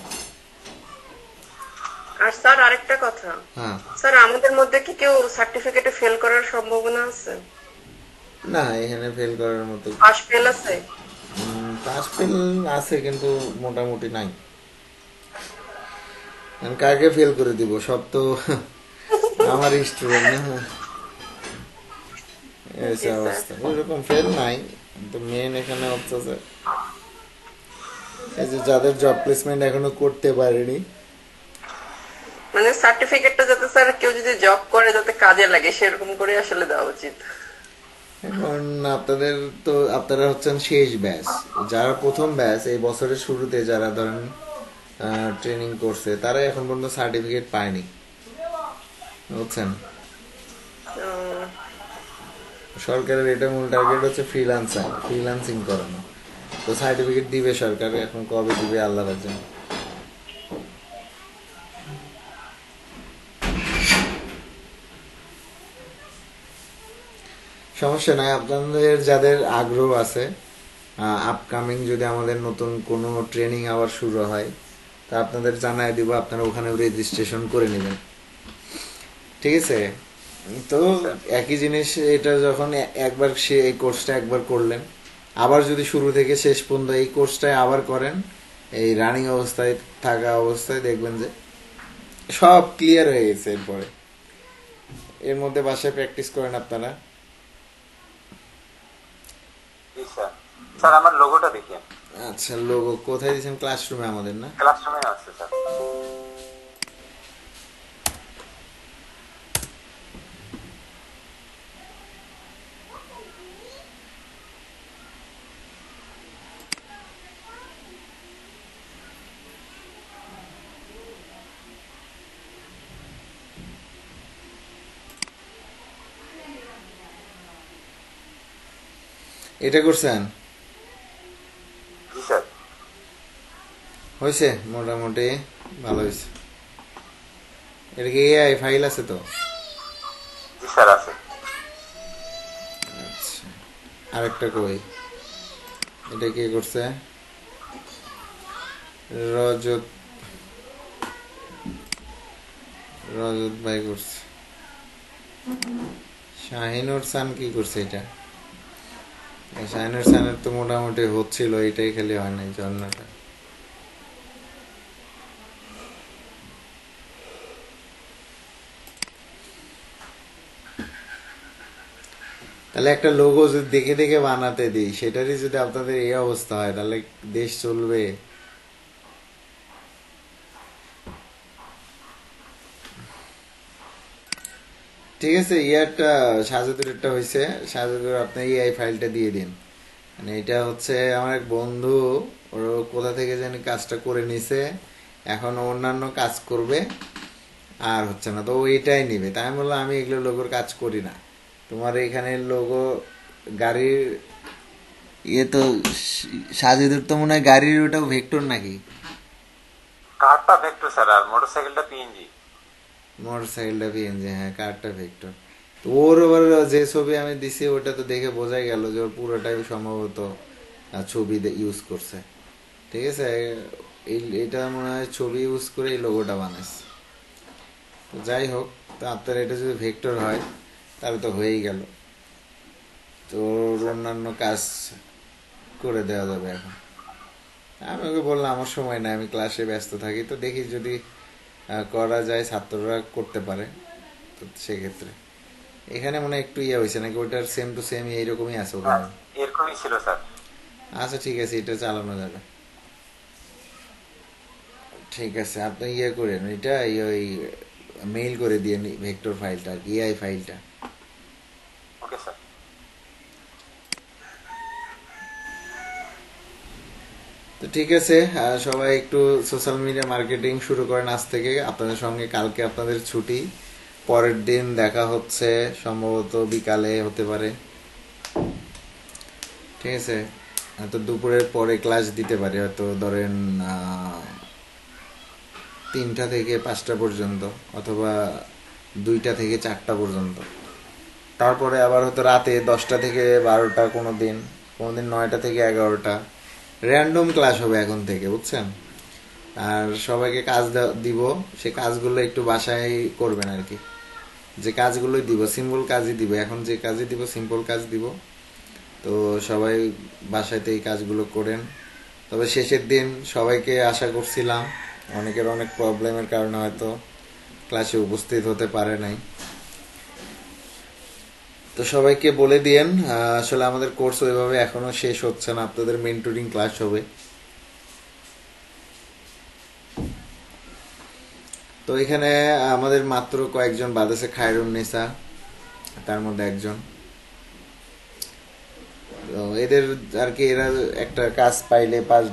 আর স্যার আরেকটা কথা, হ্যাঁ, স্যার আমাদের মধ্যে কি কেউ সার্টিফিকেটে ফেল করার সম্ভাবনা আছে? না এখানে ফেল করার মতো পাস ফেল আছে? পাস ফেল আছে কিন্তু মোটামুটি নাই। আমি কাকে ফেল করে দিব? সব তো আমার স্টুডেন্ট না, এসে অবস্থা। ওইরকম ফেল নাই, কিন্তু মেন এখানে হচ্ছে এই যে যাদের জব প্লেসমেন্ট এখনো করতে পারেনি, মানে সার্টিফিকেটটা যাতে স্যার কেউ যদি জব করে যাতে কাজে লাগে সেরকম করে আসলে দেওয়া উচিত। এখন আপনাদের তো আপনারা হচ্ছেন শেষ ব্যাচ। যারা প্রথম ব্যাচ এই বছরের শুরুতে যারা ধরেন ট্রেনিং করছে, তারা এখন পর্যন্ত সার্টিফিকেট পায়নি, বুঝছেন? সরকারের এটা মূল টার্গেট হচ্ছে ফ্রিল্যান্সিং করানো। তো সার্টিফিকেট দিবে সরকার, এখন কবে দিবে আল্লাহ জানে। সমস্যা নাই, আপনাদের যাদের আগ্রহ আছে, আপকামিং যদি আমাদের নতুন কোনো ট্রেনিং আবার শুরু হয়, তা আপনাদের জানাই দিব, আপনারা ওখানে রেজিস্ট্রেশন করে নেবেন, ঠিক আছে? তো একই জিনিস, এটা যখন একবার সে এই কোর্সটা একবার করলেন, আবার যদি শুরু থেকে শেষ পর্যন্ত এই কোর্সটাই আবার করেন, এই রানিং অবস্থায় থাকা অবস্থায় দেখবেন যে সব ক্লিয়ার হয়ে গেছে। এরপরে এর মধ্যে বাসায় প্র্যাকটিস করেন আপনারা। জি স্যার। স্যার আমার লোগোটা দেখিয়ে। আচ্ছা, লোগো কোথায় দিয়েছেন? ক্লাসরুমে আমাদের না? ক্লাসরুমে আছে স্যার। এটা করছেন? জি স্যার। হয়েছে, মোটামুটি ভালো হয়েছে। এটা কি এআই ফাইল আছে তো? জি স্যার আছে। আচ্ছা, আরেকটা কই, এটা কে করছে? রজত রজত ভাই করছে। শাহিনুর সান কি করছে? এটা শাহিনুর সানের তো মোটামুটি হচ্ছিল, এটাই খালি হয় নাই, জন্যটা। তাহলে একটা লোগো যদি দেখে দেখে বানাতে দিই, সেটারই যদি আপনাদের এই অবস্থা হয়, তাহলে দেশ চলবে? ঠিক আছে, ইয়ারটা সাজেদুরেরটা হয়েছে। সাজেদুর আপনি এই ফাইলটা দিয়ে দিন। মানে এটা হচ্ছে আমার এক বন্ধু, ওর কোথা থেকে জানি কাজটা করে নিছে, এখন অন্যান্য কাজ করবে, আর হচ্ছে না, তো ও এটাই নিবে। তাই আমি বললাম আমি এগুলো লোকের কাজ করি না, তোমার এখানে লোগো গাড়ির ইয়ে তো সাজিদের তো মনে হয় গাড়ির ওটাও ভেক্টর নাকি? কারটা ভেক্টর স্যার, আর মোটরসাইকেলটা পিএনজি। মোটরসাইকেলটা পিএনজি, হ্যাঁ কারটা ভেক্টর। তো ওর আবার যে ছবি আমি দিছি ওটা তো দেখে বোঝাই গেল যে ওর পুরোটাই সম্ভবত ছবি ইউজ করছে। ঠিক আছে, এটা মনে হয় ছবি ইউজ করে এই লোগোটা বানাইছে। তো যাই হোক, তো আপনার এটা যদি ভেক্টর হয় তাহলে তো হয়েই গেল। তো ওর অন্যান্য কাজ করে দেওয়া যাবে এখন। আমি ওকে বললাম আমার সময় নাই, আমি ক্লাসে ব্যস্ত থাকি, তো দেখি যদি করা যায়, ছাত্ররা করতে পারে, তো সেক্ষেত্রে এখানে মনে হয় একটু ইয়ে হয়েছে নাকি, ওইটার সেম টু সেম এইরকমই আছে হ্যাঁ, ওখানে। এরকমই ছিল স্যার। আচ্ছা ঠিক আছে, এটা চালানো যাবে। ঠিক আছে, আপনি ইয়ে করেন এটা ওই মেইল করে দিয়ে ভেক্টর ফাইলটা আর এআই ফাইলটা। Okay sir. তো ঠিক আছে, সবাই একটু সোশ্যাল মিডিয়া মার্কেটিং শুরু করেন আজ থেকে। আপনাদের সঙ্গে কালকে আপনাদের ছুটি, পরের দিন দেখা হচ্ছে সম্ভবত বিকালে হতে পারে। ঠিক আছে, হয়তো দুপুরের পরে ক্লাস দিতে পারি, হয়তো ধরেন 3টা থেকে 5টা পর্যন্ত, অথবা 2টা থেকে 4টা পর্যন্ত। তারপরে আবার হয়তো রাতে 10টা থেকে 12টা, কোনো দিন 9টা থেকে 11টা। র্যান্ডম ক্লাস হবে এখন থেকে, বুঝছেন? আর সবাইকে কাজ দিব, সে কাজগুলো একটু বাসায় করবেন আর কি। যে কাজগুলোই দিব সিম্পল কাজই দিব, এখন যে কাজই দিব সিম্পল কাজ দিব। তো সবাই বাসাতে এই কাজগুলো করেন। তবে শেষের দিন সবাইকে আশা করছিলাম, অনেকের অনেক প্রবলেমের কারণে হয়তো ক্লাসে উপস্থিত হতে পারে নাই। তো সবাইকে বলে দিয়েন, আসলে আমাদের কোর্স ওইভাবে এখনো শেষ হচ্ছে না, আপনাদের মেন্টরিং ক্লাস হবে। তো এখানে আমাদের মাত্র কয়েকজন বাদ আছে, খায়রুন্নেসা তার মধ্যে একজন। তো এদের আর কি, এরা একটা কাজ পাইলে $5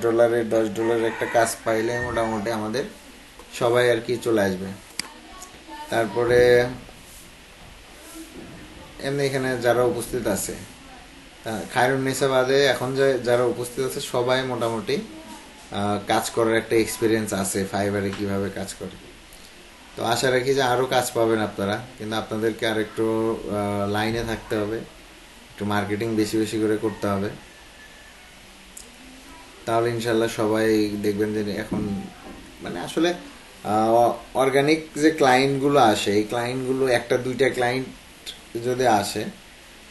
$10 একটা কাজ পাইলে মোটামুটি আমাদের সবাই আর কি চলে আসবে। তারপরে এমনি এখানে যারা উপস্থিত আছে, খায়রুন্নেসা বাদে এখন যারা উপস্থিত আছে সবাই মোটামুটি কাজ করার একটা এক্সপিরিয়েন্স আছে, ফাইবারে কিভাবে কাজ করে। তো আশা রাখি যে আরও কাজ পাবেন আপনারা, কিন্তু আপনাদেরকে আর একটু লাইনে থাকতে হবে, একটু মার্কেটিং বেশি বেশি করে করতে হবে। তাহলে ইনশাল্লাহ সবাই দেখবেন যে এখন মানে আসলে অর্গানিক যে ক্লায়েন্টগুলো আসে, এই ক্লায়েন্টগুলো 1-2টা ক্লায়েন্ট যদি আসে,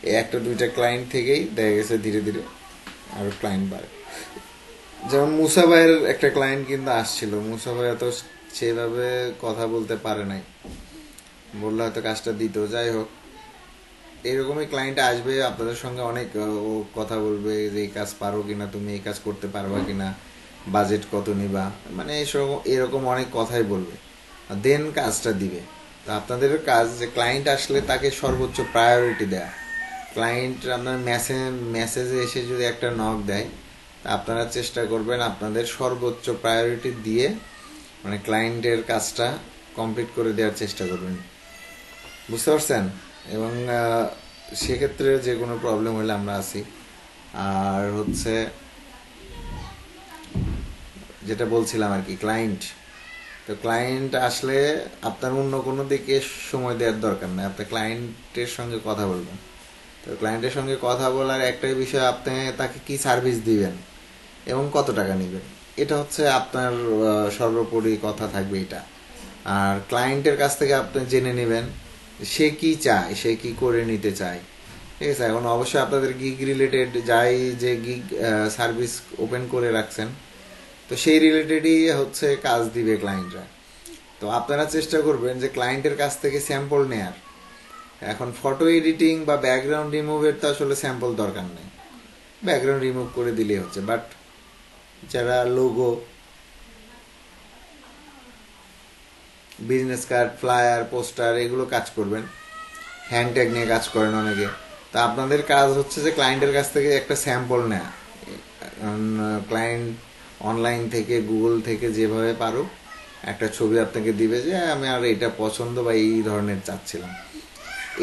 এই 1-2টা ক্লায়েন্ট থেকেই দেখা গেছে ধীরে ধীরে আরও ক্লায়েন্ট বাড়ে। যেমন মুসা ভাইয়ের একটা ক্লায়েন্ট কিন্তু আসছিল, মুসা ভাই তো সেভাবে কথা বলতে পারে নাই, বললে হয়তো কাজটা দিত। যাই হোক, এরকমই ক্লায়েন্ট আসবে, আপনাদের সঙ্গে অনেক ও কথা বলবে যে এই কাজ পারো কিনা, তুমি এই কাজ করতে পারবা কিনা, বাজেট কত নিবা, মানে এরকম অনেক কথাই বলবে, দেন কাজটা দিবে। তো আপনাদের কাজ যে ক্লায়েন্ট আসলে তাকে সর্বোচ্চ প্রায়োরিটি দেয়া। ক্লায়েন্ট আপনার মেসেজে এসে যদি একটা নক দেয়, তা আপনারা চেষ্টা করবেন আপনাদের সর্বোচ্চ প্রায়োরিটি দিয়ে মানে ক্লায়েন্টের কাজটা কমপ্লিট করে দেওয়ার চেষ্টা করবেন, বুঝতে পারছেন? এবং সেক্ষেত্রে যে কোনো প্রবলেম হলে আমরা আছি। আর হচ্ছে যেটা বলছিলাম আর কি, তো ক্লায়েন্ট আসলে আপনার অন্য কোনো দিকে সময় দেওয়ার দরকার নেই, আপনি ক্লায়েন্টের সঙ্গে কথা বলবেন। তো ক্লায়েন্টের সঙ্গে কথা বলার একটাই বিষয়, আপনি তাকে কি সার্ভিস দিবেন এবং কত টাকা নেবেন, এটা হচ্ছে আপনার সর্বোপরি কথা থাকবে এটা। আর ক্লায়েন্টের কাছ থেকে আপনি জেনে নেবেন সে কি চায়, সে কি করে নিতে চায়। ঠিক আছে, এখন অবশ্যই আপনাদের গিগ রিলেটেড যাই যে গিগ সার্ভিস ওপেন করে রাখছেন, তো সেই রিলেটেডই হচ্ছে কাজ দিবে ক্লায়েন্টরা। তো আপনারা চেষ্টা করবেন যে ক্লায়েন্টের কাছ থেকে স্যাম্পল নেয়ার। এখন ফটো এডিটিং বা ব্যাকগ্রাউন্ড রিমুভের তো আসলে স্যাম্পল দরকার নেই, ব্যাকগ্রাউন্ড রিমুভ করে দিলেই হচ্ছে। বাট যারা logo, business card, flyer, poster এগুলো কাজ করবেন, হ্যান্ডট্যাগ নিয়ে কাজ করেন অনেকে, তা আপনাদের কাজ হচ্ছে যে ক্লায়েন্টের কাছ থেকে একটা স্যাম্পল নেয়া। ক্লায়েন্ট অনলাইন থেকে, গুগল থেকে যেভাবে পারো একটা ছবি আপনাকে দিবে যে আমি আর এটা পছন্দ বা এই ধরনের চাচ্ছিলাম।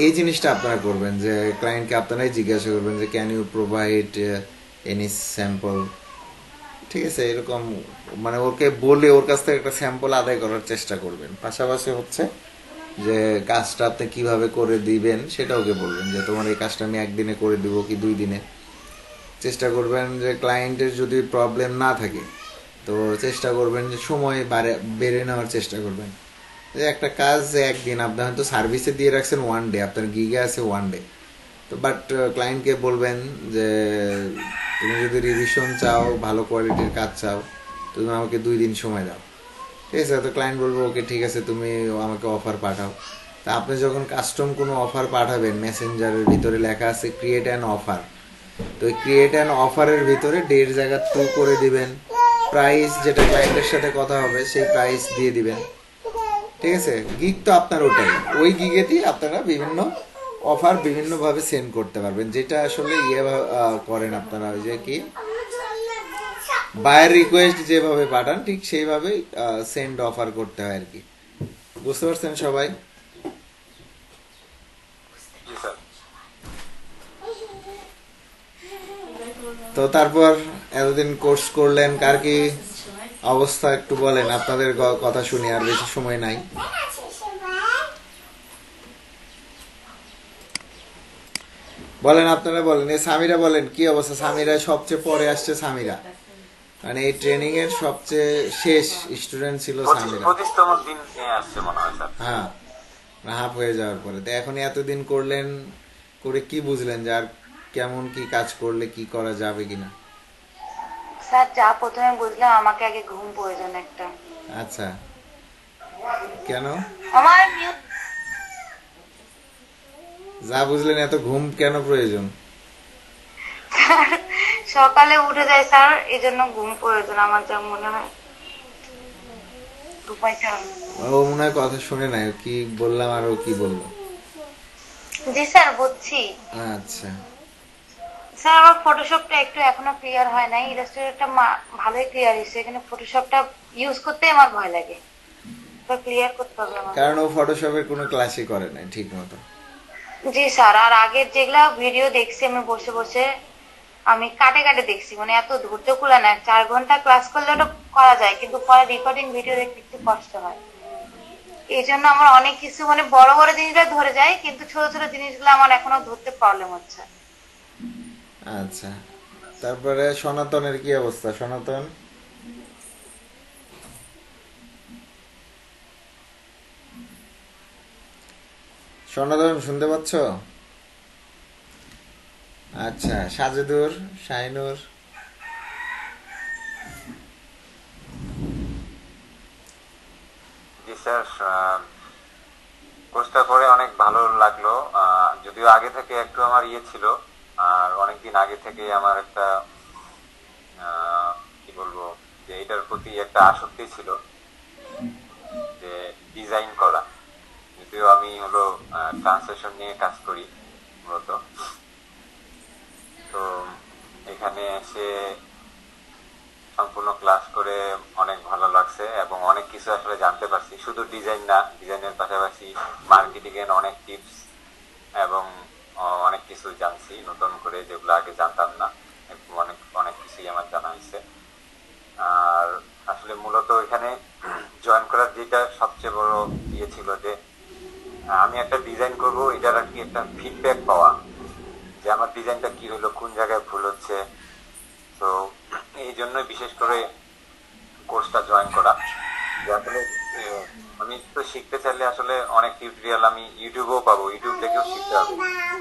এই জিনিসটা আপনারা করবেন যে ক্লায়েন্টকে আপনারাই জিজ্ঞাসা করবেন যে can you provide any sample, ঠিক আছে, এরকম মানে ওকে বলে ওর কাছ থেকে একটা স্যাম্পল আদায় করার চেষ্টা করবেন। পাশাপাশি হচ্ছে যে কাজটা আপনি কিভাবে করে দিবেন সেটা ওকে বলবেন যে তোমার এই কাজটা আমি একদিনে করে দিব কি 2 দিনে। চেষ্টা করবেন যে ক্লায়েন্টের যদি প্রবলেম না থাকে তো চেষ্টা করবেন যে সময় বেড়ে নেওয়ার চেষ্টা করবেন। যে একটা কাজ যে একদিন আপনি হয়তো সার্ভিসে দিয়ে রাখছেন 1 ডে, আপনার গিগে আছে 1 ডে, তো বাট ক্লায়েন্টকে বলবেন যে তুমি যদি রিভিশন চাও, ভালো কোয়ালিটির কাজ চাও, তুমি আমাকে 2 দিন সময় দাও, ঠিক আছে। তো ক্লায়েন্ট বলবো ওকে ঠিক আছে, তুমি আমাকে অফার পাঠাও। তা আপনি যখন কাস্টম কোনো অফার পাঠাবেন, মেসেঞ্জারের ভিতরে লেখা আছে ক্রিয়েট অ্যান অফার, তো ক্রিয়েট অ্যান অফারের ভিতরে 1.5 জায়গা 2 করে দিবেন, প্রাইস যেটা ক্লায়েন্টের সাথে কথা হবে সেই প্রাইস দিয়ে দিবেন, ঠিক আছে। গিগ তো আপনার ওটাই, ওই গিগেতেই আপনারা বিভিন্ন অফার বিভিন্নভাবে সেন্ড করতে পারবেন, যেটা আসলে করেন আপনারা, ওই যে কি বায়ার রিকোয়েস্ট যেভাবে পাঠান ঠিক সেইভাবেই সেন্ড অফার করতে হয় আর কি। বুঝতে পারছেন সবাই? জি স্যার। তো তারপর এতদিন কোর্স করলেন, কার কি অবস্থা একটু বলেন, আপনাদের কথা শুনি, আর বেশি সময় নাই। বলেন, আপনারা বলেন, এই সামিরা বলেন কি অবস্থা। সামিরা সবচেয়ে পরে আসছে, সামিরা মানে এই ট্রেনিং এর সবচেয়ে শেষ স্টুডেন্ট ছিল সামিরা। 25তম দিন নিয়ে আসছে মনে হয় স্যার। হ্যাঁ, হাফ হয়ে যাওয়ার পরে। তো এখন এতদিন করলেন, করে কি বুঝলেন যে আর কেমন কি কাজ করলে কি করা যাবে কিনা? স্যার যা প্রথমে বুঝলাম আমাকে আগে ঘুম প্রয়োজন একটা। আচ্ছা, কেন? আমার যা বুঝলেন এত ঘুম কেন প্রয়োজন? সকালে উঠে যায় স্যার, এই জন্য ঘুম প্রয়োজন আমার যা মনে হয়। ও মনে হয় কথা শুনে নাই, কি বললাম আর ও কি বললো। জি স্যার বুঝছি। আচ্ছা, স্যার আমার ফটোশপটা একটু এখনো ক্লিয়ার হয় নাই, ইলাস্ট্রেটরটা ভালোই ক্লিয়ার হয়েছে, এখানে ফটোশপটা ইউজ করতে আমার ভয় লাগে, তো ক্লিয়ার করতে হবে আমার। কারণ ও ফটোশপের কোনো ক্লাসই করে নাই ঠিক মতো। জি স্যার, আর আগের যেগুলা ভিডিও দেখছি আমি বসে বসে, আমি কাটে কাটে দেখছি, মানে এত ধৈর্য কুলা না। 4 ঘন্টা ক্লাস করলে ওটা করা যায়, কিন্তু পরে রেকর্ডিং ভিডিও দেখতে একটু কষ্ট হয়। এই জন্য আমার অনেক কিছু মানে বড় বড় জিনিসগুলো ধরে যায়, কিন্তু ছোট ছোট জিনিসগুলো আমার এখনো ধরতে প্রবলেম হচ্ছে। আচ্ছা, তারপরে সনাতনের কি অবস্থা? সনাতন, সনাতন শুনতে পাচ্ছ? আচ্ছা, সাজেদুর, শাহিনুর, জি স্যার, কোর্সটা করে অনেক ভালো লাগলো। যদিও আগে থেকে একটু আমার ইয়ে ছিল, আর অনেকদিন আগে থেকে আমার একটা কি বলবো, যে এটার প্রতি একটা আসক্তি ছিল যে ডিজাইন করা। যদিও আমি হলো ট্রান্সলেশন নিয়ে কাজ করি মূলত। তো এখানে এসে সম্পূর্ণ ক্লাস করে অনেক ভালো লাগছে এবং অনেক কিছু আসলে জানতে পারছি। শুধু ডিজাইন না, ডিজাইনের পাশাপাশি মার্কেটিং এর অনেক টিপস এবং অনেক কিছু জানছি নতুন করে, যেগুলো আগে জানতাম না। অনেক অনেক কিছুই আমার জানা হয়েছে। আর আসলে মূলত এখানে জয়েন করার যেটা সবচেয়ে বড় ইয়ে ছিল যে আমি একটা ডিজাইন করব, এটার আর কি একটা ফিডব্যাক পাওয়া, যে আমার ডিজাইনটা কি হলো, কোন জায়গায় ভুল হচ্ছে। তো এই জন্যই বিশেষ করে কোর্সটা জয়েন করা। যে আসলে আমি তো শিখতে চাইলে আসলে অনেক টিউটোরিয়াল আমি ইউটিউবেও পাবো, ইউটিউব দেখেও শিখতে হবে,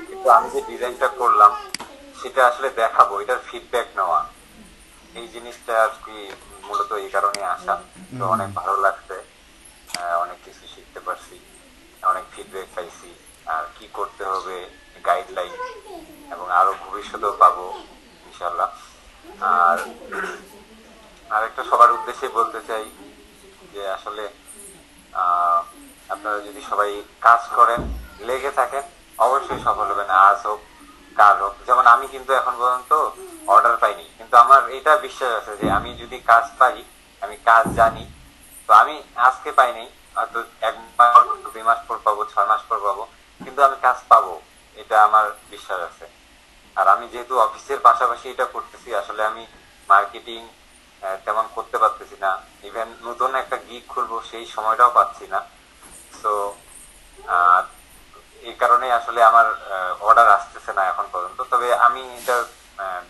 কিন্তু আমি যে ডিজাইনটা করলাম সেটা আসলে দেখাবো, এটার ফিডব্যাক নেওয়া, এই জিনিসটা আর কি মূলত এই কারণে আসা। তো অনেক ভালো লাগছে, অনেক কিছু শিখতে পারছি, অনেক ফিডব্যাক পাইছি, আর কি করতে হবে গাইডলাইন, এবং আরো ভবিষ্যতেও পাবো ইনশাল্লাহ। আর আরেকটা সবার উদ্দেশ্যে বলতে চাই যে আসলে আপনারা যদি সবাই কাজ করেন, লেগে থাকেন, অবশ্যই সফল হবেন। আজ হোক কাল হোক, যেমন আমি কিন্তু এখন পর্যন্ত অর্ডার পাইনি, কিন্তু আমার এটা বিশ্বাস আছে যে আমি যদি কাজ পাই, আমি কাজ জানি, তো আমি আজকে পাইনি, হয়তো 1 মাস 2 মাস পর পাবো, 6 মাস পর পাবো, কিন্তু আমি কাজ পাবো, এটা আমার বিশ্বাস আছে। আর আমি যেহেতু অফিসের পাশাপাশি এটা করতেছি, আসলে আমি মার্কেটিং তেমন করতে পারতেছি না, ইভেন নতুন একটা গিগ খুলবো সেই সময়টাও পাচ্ছি না। তো এই কারণে আসলে আমার অর্ডার আসতেছে না এখন পর্যন্ত, তবে আমি এটা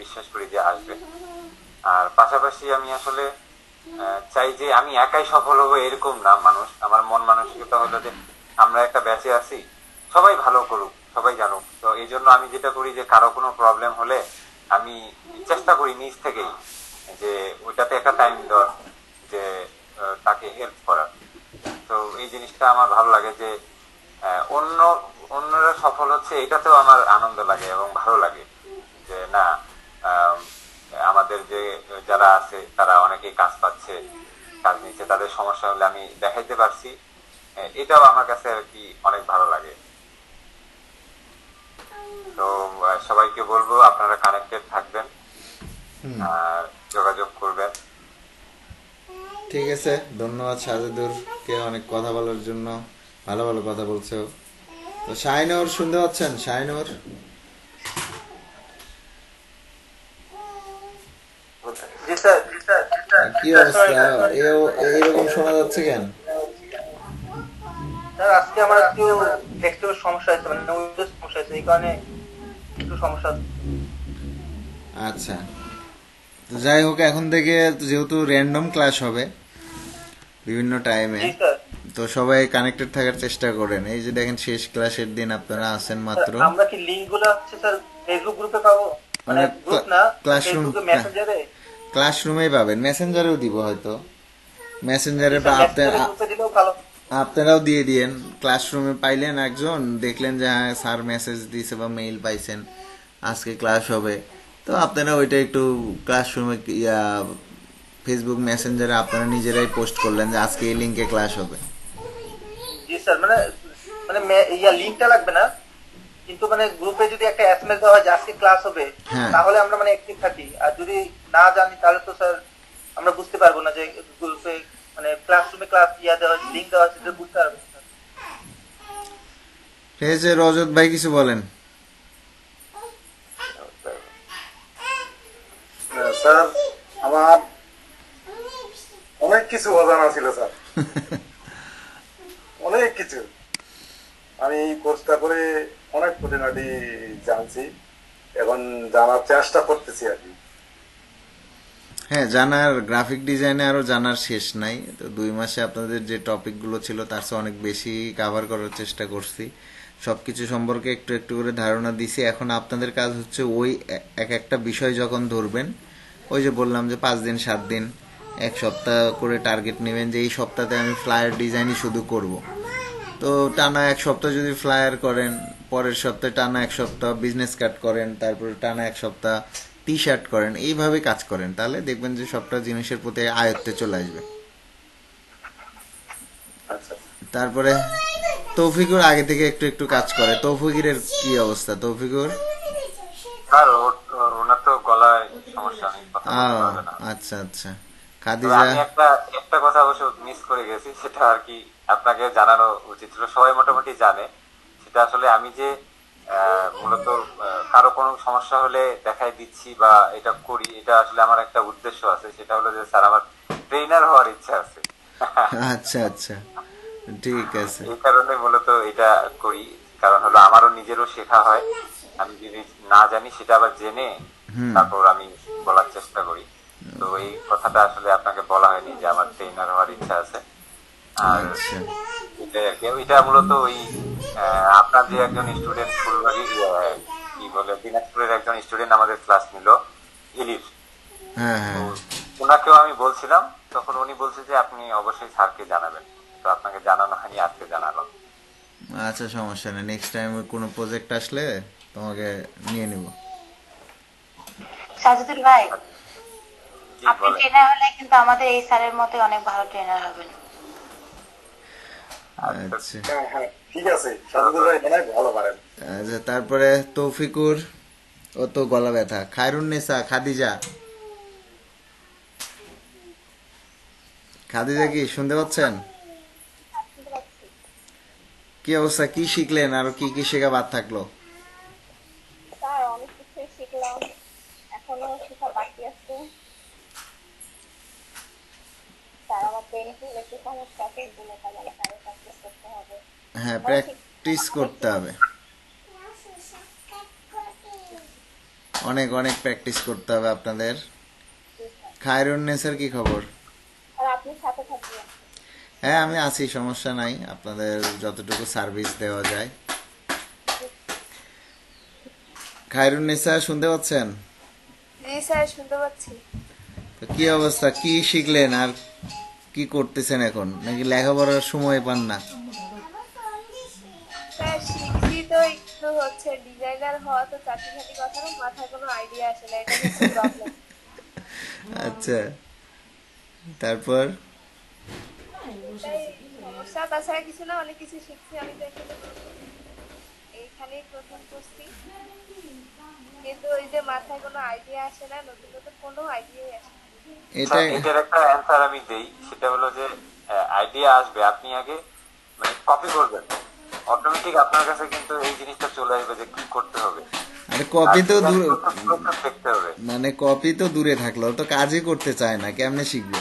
বিশ্বাস করি যে আসবে। আর পাশাপাশি আমি আসলে চাই যে আমি একাই সফল হবো এরকম না, মানুষ আমার মন মানসিকতা হলো যে আমরা একটা ব্যাচে আছি, সবাই ভালো করুক, সবাই জানুক। তো এই জন্য আমি যেটা করি যে কারো কোনো প্রবলেম হলে আমি চেষ্টা করি নিজ থেকেই যে ওইটাতে একটা টাইম দেওয়ার, যে তাকে হেল্প করার। তো এই জিনিসটা আমার ভালো লাগে যে অন্য অন্যরা সফল হচ্ছে, এটাতেও আমার আনন্দ লাগে এবং ভালো লাগে যে না, আম, আমাদের যে যারা আছে তারা অনেকেই কাজ পাচ্ছে, কাজ নিচ্ছে, তাদের সমস্যা হলে আমি দেখাইতে পারছি, এটাও আমার কাছে আর কি অনেক ভালো লাগে। তো সবাইকে বলবো আপনারা কানেক্টেড থাকবেন আর যোগাযোগ করবেন। ঠিক আছে, ধন্যবাদ সাজেদুর কে অনেক কথা বলার জন্য, ভালো ভালো কথা বলছো। তো শাইনর শুনতে পাচ্ছেন? শাইনর জি স্যার, জি স্যার, জি স্যার। কি অবস্থা? এইরকম শোনা যাচ্ছে কেন? স্যার আজকে আমার একটু ডেস্কটপের সমস্যা হয়েছে, মানে উইন্ডোজ সমস্যা হয়েছে, এই কারণে একটু সমস্যা হচ্ছে। আচ্ছা, তো যাই হোক, এখন থেকে যেহেতু র্যান্ডম ক্লাস হবে বিভিন্ন টাইমে, জি স্যার। তো সবাই কানেক্টেড থাকার চেষ্টা করেন। এই যে দেখেন শেষ ক্লাসের দিন আপনারা আছেন মাত্র। স্যার, আমরা কি লিংক গুলো হচ্ছে স্যার ফেসবুক গ্রুপে পাবো? মানে গ্রুপ না, ক্লাসরুম, ফেসবুকে মেসেঞ্জারে? ক্লাসরুমেই পাবেন, মেসেঞ্জারেও দিব হয়তো, মেসেঞ্জারে বা মেসেঞ্জারে গ্রুপে দিলেও ভালো। আপনারাও দিয়ে দিয়েন। ক্লাসরুমে পাইলেন একজন, দেখলেন যে হ্যাঁ স্যার মেসেজ দিয়েছে বা মেইল পাইছেন আজকে ক্লাস হবে, তো আপনারা ওইটা একটু ক্লাসরুমে ফেসবুক মেসেঞ্জারে আপনারা নিজেরাই পোস্ট করলেন যে আজকে এই লিঙ্কে ক্লাস হবে। জি স্যার, মানে মানে লিংকটা লাগবে না, কিন্তু মানে গ্রুপে যদি একটা এসএমএস দেওয়া হয় যে আজকে ক্লাস হবে, হ্যাঁ। তাহলে আমরা মানে অ্যাক্টিভ থাকি। আর যদি না জানি তাহলে তো স্যার আমরা বুঝতে পারবো না যে গ্রুপে মানে ক্লাসরুমে ক্লাস দেওয়া লিংক দেওয়া আছে, এটা বুঝতে পারবো না। ঠিক আছে, রজত ভাই কিছু বলেন। স্যার আমার অনেক কিছু অজানা ছিল স্যার, অনেক কিছু। আমি এই কোর্সটা করে অনেক খুঁটিনাটি জানছি, এখন জানার চেষ্টা করতেছি আর কি। হ্যাঁ, জানার, গ্রাফিক ডিজাইনে আরো জানার শেষ নাই। তো 2 মাসে আপনাদের যে টপিকগুলো ছিল তার চেয়ে অনেক বেশি কভার করার চেষ্টা করছি, সবকিছু সম্পর্কে একটু একটু করে ধারণা দিছি। এখন আপনাদের কাজ হচ্ছে ওই এক একটা বিষয় যখন ধরবেন, ওই যে বললাম যে 5 দিন 7 দিন 1 সপ্তাহ করে টার্গেট নেবেন যে এই সপ্তাহে আমি ফ্লায়ার ডিজাইনই শুধু করব। তো টানা 1 সপ্তাহ যদি ফ্লায়ার করেন, পরের সপ্তাহে টানা 1 সপ্তাহ বিজনেস কার্ড করেন, তারপরে টানা 1 সপ্তাহ টি শার্ট করেন, এইভাবে কাজ করেন, তাহলে দেখবেন যে সবটা জিনিসের প্রতি আয়ত্তে চলে আসবে। আচ্ছা, তারপরে তৌফিকুর আগে থেকে একটু একটু কাজ করে। তৌফিকের কি অবস্থা? তৌফিকুর স্যার ওনার তো গলায় সমস্যা, নেই কথা বলতে পারবে না। আচ্ছা আচ্ছা। তবে খাদিজা, আমি একটা কথা অবশ্য মিস করে গেছি, সেটা আর কি আপনাকে জানানো উচিত ছিল, সবাই মোটামুটি জানে। সেটা আসলে আমি যে মূলত কারো কোনো সমস্যা হলে দেখাই দিচ্ছি বা এটা করি, এটা আসলে আমার একটা উদ্দেশ্য আছে, সেটা হলো যে স্যার আমার ট্রেনার হওয়ার ইচ্ছা আছে। আচ্ছা আচ্ছা, ঠিক আছে। এই কারণে মূলত এটা করি, কারণ হলো আমারও নিজেরও শেখা হয়, আমি যদি না জানি সেটা আবার জেনে তারপর আমি বলার চেষ্টা করি। তো এই কথাটা আসলে আপনাকে বলা হয়নি যে আমার ট্রেনার হওয়ার ইচ্ছা আছে। আর আচ্ছা এটাই আর কি, এটা মূলত ওই আপনার যে একজন স্টুডেন্ট ফুলবাড়ি কি বলে দিনাজপুরের একজন স্টুডেন্ট আমাদের ক্লাস নিল হিলির, হ্যাঁ হ্যাঁ, ওনাকেও আমি বলছিলাম, তখন উনি বলছে যে আপনি অবশ্যই স্যারকে জানাবেন, তো আপনাকে জানানো হয়নি, আজকে জানালো। আচ্ছা সমস্যা নেই, নেক্সট টাইম কোনো প্রজেক্ট আসলে তোমাকে নিয়ে নিব। সাজিদুল ভাই, জি আপনি বলেন। ট্রেনার হলে কিন্তু আমাদের এই স্যারের মতো অনেক ভালো ট্রেনার হবেন। আচ্ছা হ্যাঁ হ্যাঁ, ঠিক আছে, সাজুদুর ভাই অনেক ভালো পারেন। আচ্ছা, তারপরে তৌফিকুর, ও তো গলা ব্যথা। খায়রুন্নেসা, খাদিজা, খাদিজা কি শুনতে পাচ্ছেন? কি অবস্থা, কি শিখলেন, আর কি কি শেখা বাদ থাকলো? স্যার অনেক কিছুই শিখলাম, এখনো শেখা বাকি আছে। স্যার আমার পেন্সিল একটু সমস্যা আছে, এগুলো কাজ আমার স্যারের প্র্যাকটিস করতে হবে। হ্যাঁ, প্র্যাকটিস করতে হবে, অনেক অনেক প্র্যাকটিস করতে হবে আপনাদের। খায়রুন্নেসার কি খবর? আর আপনি সাথে থাকবেন। হ্যাঁ, আমি আছি, সমস্যা নাই, আপনাদের যতটুকু সার্ভিস দেওয়া যায়। খায়রুন্নেসা শুনতে পাচ্ছেন? জি স্যার শুনতে পাচ্ছি। তো কি অবস্থা, কি শিখলেন আর কি করতেছেন এখন, নাকি লেখাপড়ার সময় পান না? স্যার শিখছি তো একটু, হচ্ছে ডিজাইনার হওয়া তো চাকরি কথা না, মাথায় কোনো আইডিয়া আসে না, এটা হচ্ছে প্রবলেম। আচ্ছা, তারপর এটাই সমস্যা, তাছাড়া কিছু না, অনেক কিছু শিখছি। আমি তো এইখানেই প্রথম করছি, কিন্তু ওই যে মাথায় কোনো আইডিয়া আসে না, নতুন নতুন কোনো আইডিয়াই আসে না। এটা এটার একটা অ্যান্সার আমি দেই, সেটা হলো যে আইডিয়া আসবে, আপনি আগে মানে কপি করবেন, অটোমেটিক আপনার কাছে কিন্তু এই জিনিসটা চলে আসবে যে কি করতে হবে। আরে কপি তো আর দূরে, process দেখতে হবে। মানে কপি তো দূরে থাকলো, ও তো কাজই করতে চায় না, কেমনে শিখবে?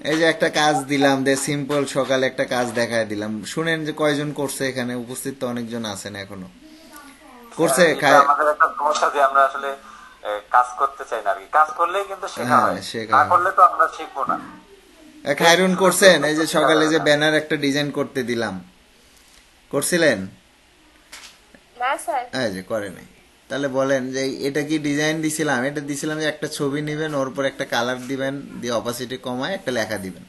এই যে একটা কাজ দিলাম, দে সিম্পল, সকালে একটা কাজ দেখায় দিলাম, শুনেন যে কয়জন করছে, এখানে উপস্থিত তো অনেকজন আছেন এখনো করছে। এটা আমাদের একটা সমস্যা যে আমরা আসলে কাজ করতে চাই না আর কি, কাজ করলেই কিন্তু শেখা হ্যাঁ, হয়, শেখা না হয়। করলে তো আমরা শিখবো না। খায়রুন করছেন? এই যে সকালে যে ব্যানার একটা ডিজাইন করতে দিলাম, করছিলেন? না স্যার। এই যে করে নাই, তাহলে বলেন যে এটা কি ডিজাইন দিছিলাম? এটা দিছিলাম যে একটা ছবি নিবেন, ওর উপর একটা কালার দিবেন, দিয়ে অপাসিটি কমায় একটা লেখা দিবেন।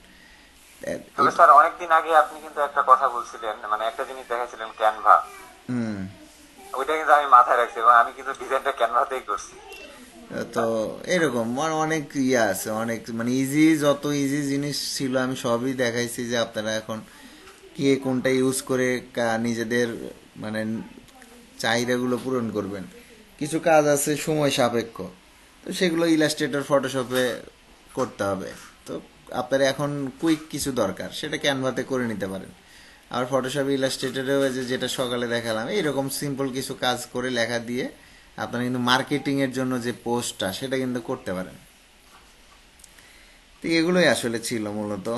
তবে স্যার অনেকদিন আগে আপনি কিন্তু একটা কথা বলছিলেন, মানে একটা জিনিস দেখাছিলেন ক্যানভা, হুম, ওইটা কিন্তু আমি মাথায় রাখছি এবং আমি কিন্তু ডিজাইনটা ক্যানভাতেই করছি। তো এরকম অনেক ইয়ে আছে, অনেক মানে ইজি, যত ইজি জিনিস ছিল আমি সবই দেখাইছি, যে আপনারা এখন কে কোনটা ইউজ করে নিজেদের মানে চাহিদাগুলো পূরণ করবেন। কিছু কাজ আছে সময় সাপেক্ষ, তো সেগুলো ইলাস্ট্রেটর, ফটোশপে করতে হবে। তো আপনার এখন কুইক কিছু দরকার, সেটা ক্যানভাতে করে নিতে পারেন। আর ফটোশপ, ইলাস্ট্রেটরেও যেটা সকালে দেখালাম, এইরকম সিম্পল কিছু কাজ করে লেখা দিয়ে আপনারা কিন্তু মার্কেটিংয়ের জন্য যে পোস্টটা, সেটা কিন্তু করতে পারেন। তো এগুলোই আসলে ছিল মূলত।